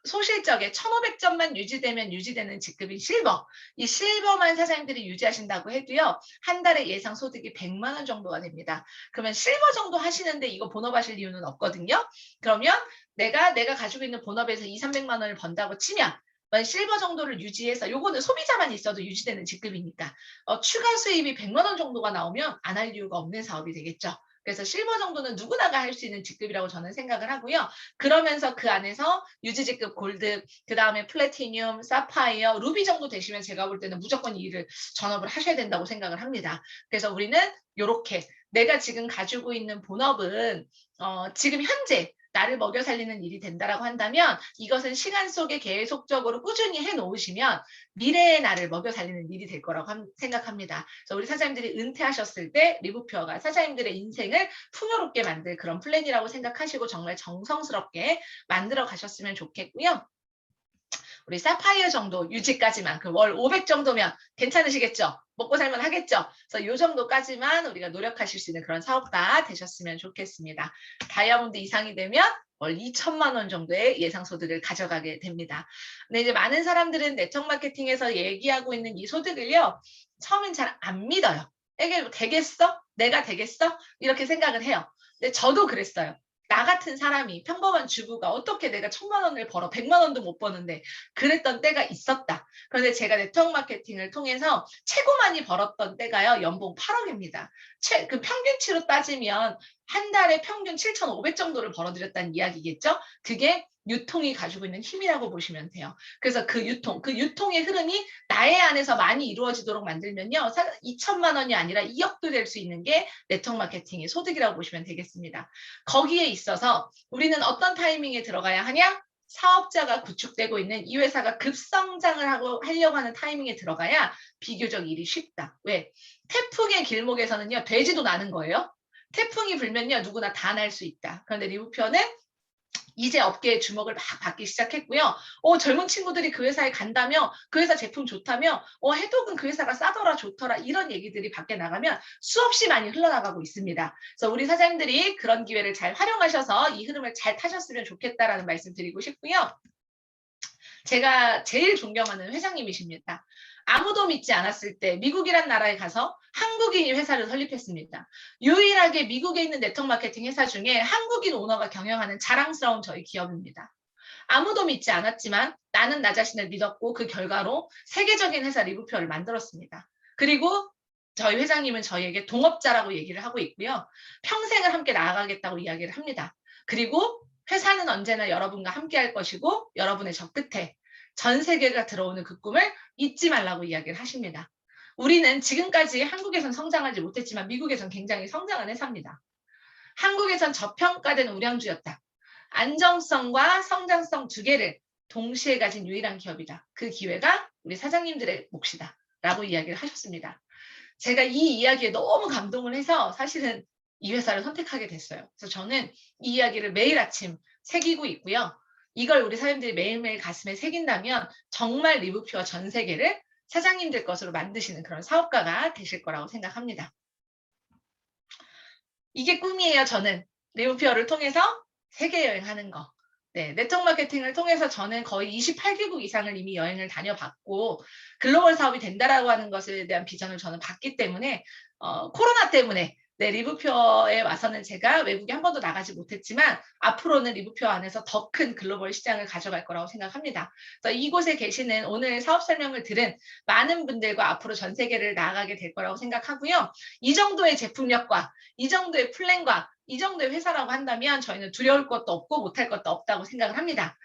소실적에 1,500점만 유지되면 유지되는 직급인 실버, 이 실버만 사장님들이 유지하신다고 해도요, 한 달에 예상 소득이 100만 원 정도가 됩니다. 그러면 실버 정도 하시는데 이거 본업하실 이유는 없거든요. 그러면 내가 가지고 있는 본업에서 2, 300만 원을 번다고 치면 실버 정도를 유지해서, 요거는 소비자만 있어도 유지되는 직급이니까 추가 수입이 100만 원 정도가 나오면 안 할 이유가 없는 사업이 되겠죠. 그래서 실버 정도는 누구나가 할 수 있는 직급이라고 저는 생각을 하고요. 그러면서 그 안에서 유지직급 골드, 그 다음에 플래티늄, 사파이어, 루비 정도 되시면 제가 볼 때는 무조건 이 일을 전업을 하셔야 된다고 생각을 합니다. 그래서 우리는 이렇게 내가 지금 가지고 있는 본업은 지금 현재 나를 먹여 살리는 일이 된다라고 한다면 이것은 시간 속에 계속적으로 꾸준히 해놓으시면 미래의 나를 먹여 살리는 일이 될 거라고 생각합니다. 그래서 우리 사장님들이 은퇴하셨을 때 리부표어가 사장님들의 인생을 풍요롭게 만들 그런 플랜이라고 생각하시고 정말 정성스럽게 만들어 가셨으면 좋겠고요. 우리 사파이어 정도 유지까지만, 그 월 500 정도면 괜찮으시겠죠? 먹고 살만 하겠죠? 그래서 요 정도까지만 우리가 노력하실 수 있는 그런 사업가 되셨으면 좋겠습니다. 다이아몬드 이상이 되면 월 2천만 원 정도의 예상 소득을 가져가게 됩니다. 근데 이제 많은 사람들은 네트워크 마케팅에서 얘기하고 있는 이 소득을요, 처음엔 잘 안 믿어요. 이게 되겠어? 내가 되겠어? 이렇게 생각을 해요. 근데 저도 그랬어요. 나 같은 사람이, 평범한 주부가 어떻게 내가 1,000만 원을 벌어 100만 원도 못 버는데, 그랬던 때가 있었다. 그런데 제가 네트워크 마케팅을 통해서 최고 많이 벌었던 때가요, 연봉 8억입니다. 그 평균치로 따지면 한 달에 평균 7,500 정도를 벌어들였다는 이야기겠죠. 그게 유통이 가지고 있는 힘이라고 보시면 돼요. 그래서 그 유통의 흐름이 나의 안에서 많이 이루어지도록 만들면요, 2천만 원이 아니라 2억도 될 수 있는 게 네트워크 마케팅의 소득이라고 보시면 되겠습니다. 거기에 있어서 우리는 어떤 타이밍에 들어가야 하냐? 사업자가 구축되고 있는 이 회사가 급성장을 하려고 하는 타이밍에 들어가야 비교적 일이 쉽다. 왜? 태풍의 길목에서는요, 돼지도 나는 거예요. 태풍이 불면요, 누구나 다 날 수 있다. 그런데 리부표는 이제 업계의 주목을 막 받기 시작했고요. 젊은 친구들이 그 회사에 간다며, 그 회사 제품 좋다며, 해독은 그 회사가 싸더라, 좋더라, 이런 얘기들이 밖에 나가면 수없이 많이 흘러나가고 있습니다. 그래서 우리 사장님들이 그런 기회를 잘 활용하셔서 이 흐름을 잘 타셨으면 좋겠다라는 말씀 드리고 싶고요. 제가 제일 존경하는 회장님이십니다. 아무도 믿지 않았을 때 미국이란 나라에 가서 한국인이 회사를 설립했습니다. 유일하게 미국에 있는 네트워크 마케팅 회사 중에 한국인 오너가 경영하는 자랑스러운 저희 기업입니다. 아무도 믿지 않았지만 나는 나 자신을 믿었고 그 결과로 세계적인 회사 리부표를 만들었습니다. 그리고 저희 회장님은 저희에게 동업자라고 얘기를 하고 있고요. 평생을 함께 나아가겠다고 이야기를 합니다. 그리고 회사는 언제나 여러분과 함께 할 것이고 여러분의 저 끝에 전 세계가 들어오는 그 꿈을 잊지 말라고 이야기를 하십니다. 우리는 지금까지 한국에선 성장하지 못했지만 미국에선 굉장히 성장한 회사입니다. 한국에선 저평가된 우량주였다. 안정성과 성장성 두 개를 동시에 가진 유일한 기업이다. 그 기회가 우리 사장님들의 몫이다. 라고 이야기를 하셨습니다. 제가 이 이야기에 너무 감동을 해서 사실은 이 회사를 선택하게 됐어요. 그래서 저는 이 이야기를 매일 아침 새기고 있고요. 이걸 우리 사람들이 매일매일 가슴에 새긴다면 정말 리부표와 전 세계를 사장님들 것으로 만드시는 그런 사업가가 되실 거라고 생각합니다. 이게 꿈이에요, 저는. 리브퓨어를 통해서 세계 여행하는 거. 네, 네트워크 마케팅을 통해서 저는 거의 28개국 이상을 이미 여행을 다녀봤고 글로벌 사업이 된다라고 하는 것에 대한 비전을 저는 봤기 때문에 코로나 때문에 네, 리브퓨어에 와서는 제가 외국에 한 번도 나가지 못했지만 앞으로는 리브퓨어 안에서 더 큰 글로벌 시장을 가져갈 거라고 생각합니다. 그래서 이곳에 계시는 오늘 사업 설명을 들은 많은 분들과 앞으로 전 세계를 나아가게 될 거라고 생각하고요. 이 정도의 제품력과 이 정도의 플랜과 이 정도의 회사라고 한다면 저희는 두려울 것도 없고 못할 것도 없다고 생각을 합니다.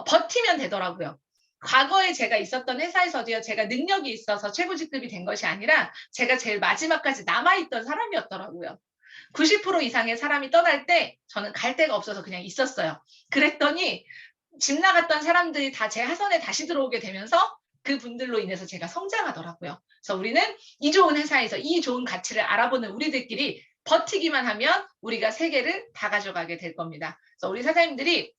버티면 되더라고요. 과거에 제가 있었던 회사에서도요, 제가 능력이 있어서 최고 직급이 된 것이 아니라 제가 제일 마지막까지 남아있던 사람이었더라고요. 90% 이상의 사람이 떠날 때 저는 갈 데가 없어서 그냥 있었어요. 그랬더니 집 나갔던 사람들이 다 제 하선에 다시 들어오게 되면서 그분들로 인해서 제가 성장하더라고요. 그래서 우리는 이 좋은 회사에서 이 좋은 가치를 알아보는 우리들끼리 버티기만 하면 우리가 세계를 다 가져가게 될 겁니다. 그래서 우리 사장님들이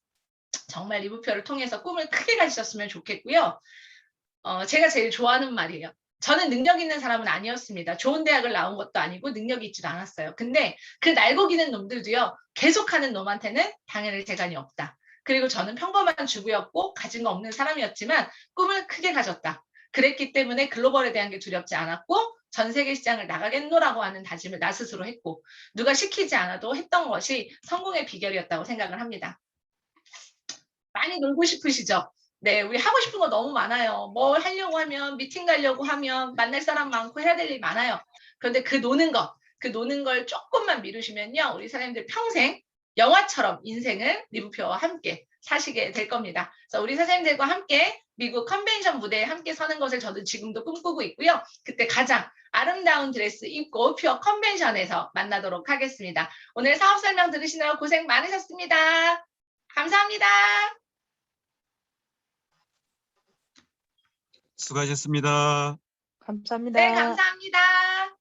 정말 리브표를 통해서 꿈을 크게 가지셨으면 좋겠고요. 제가 제일 좋아하는 말이에요. 저는 능력 있는 사람은 아니었습니다. 좋은 대학을 나온 것도 아니고 능력이 있지도 않았어요. 근데 그 날고기는 놈들도요. 계속하는 놈한테는 당연히 재간이 없다. 그리고 저는 평범한 주부였고 가진 거 없는 사람이었지만 꿈을 크게 가졌다. 그랬기 때문에 글로벌에 대한 게 두렵지 않았고 전 세계 시장을 나가겠노라고 하는 다짐을 나 스스로 했고 누가 시키지 않아도 했던 것이 성공의 비결이었다고 생각을 합니다. 많이 놀고 싶으시죠? 네, 우리 하고 싶은 거 너무 많아요. 뭐 하려고 하면, 미팅 가려고 하면, 만날 사람 많고 해야 될 일 많아요. 그런데 그 노는 걸 조금만 미루시면요. 우리 사장님들 평생 영화처럼 인생을 리브표와 함께 사시게 될 겁니다. 그래서 우리 사장님들과 함께 미국 컨벤션 무대에 함께 서는 것을 저도 지금도 꿈꾸고 있고요. 그때 가장 아름다운 드레스 입고 퓨어 컨벤션에서 만나도록 하겠습니다. 오늘 사업 설명 들으시느라 고생 많으셨습니다. 감사합니다. 수고하셨습니다. 감사합니다. 네, 감사합니다.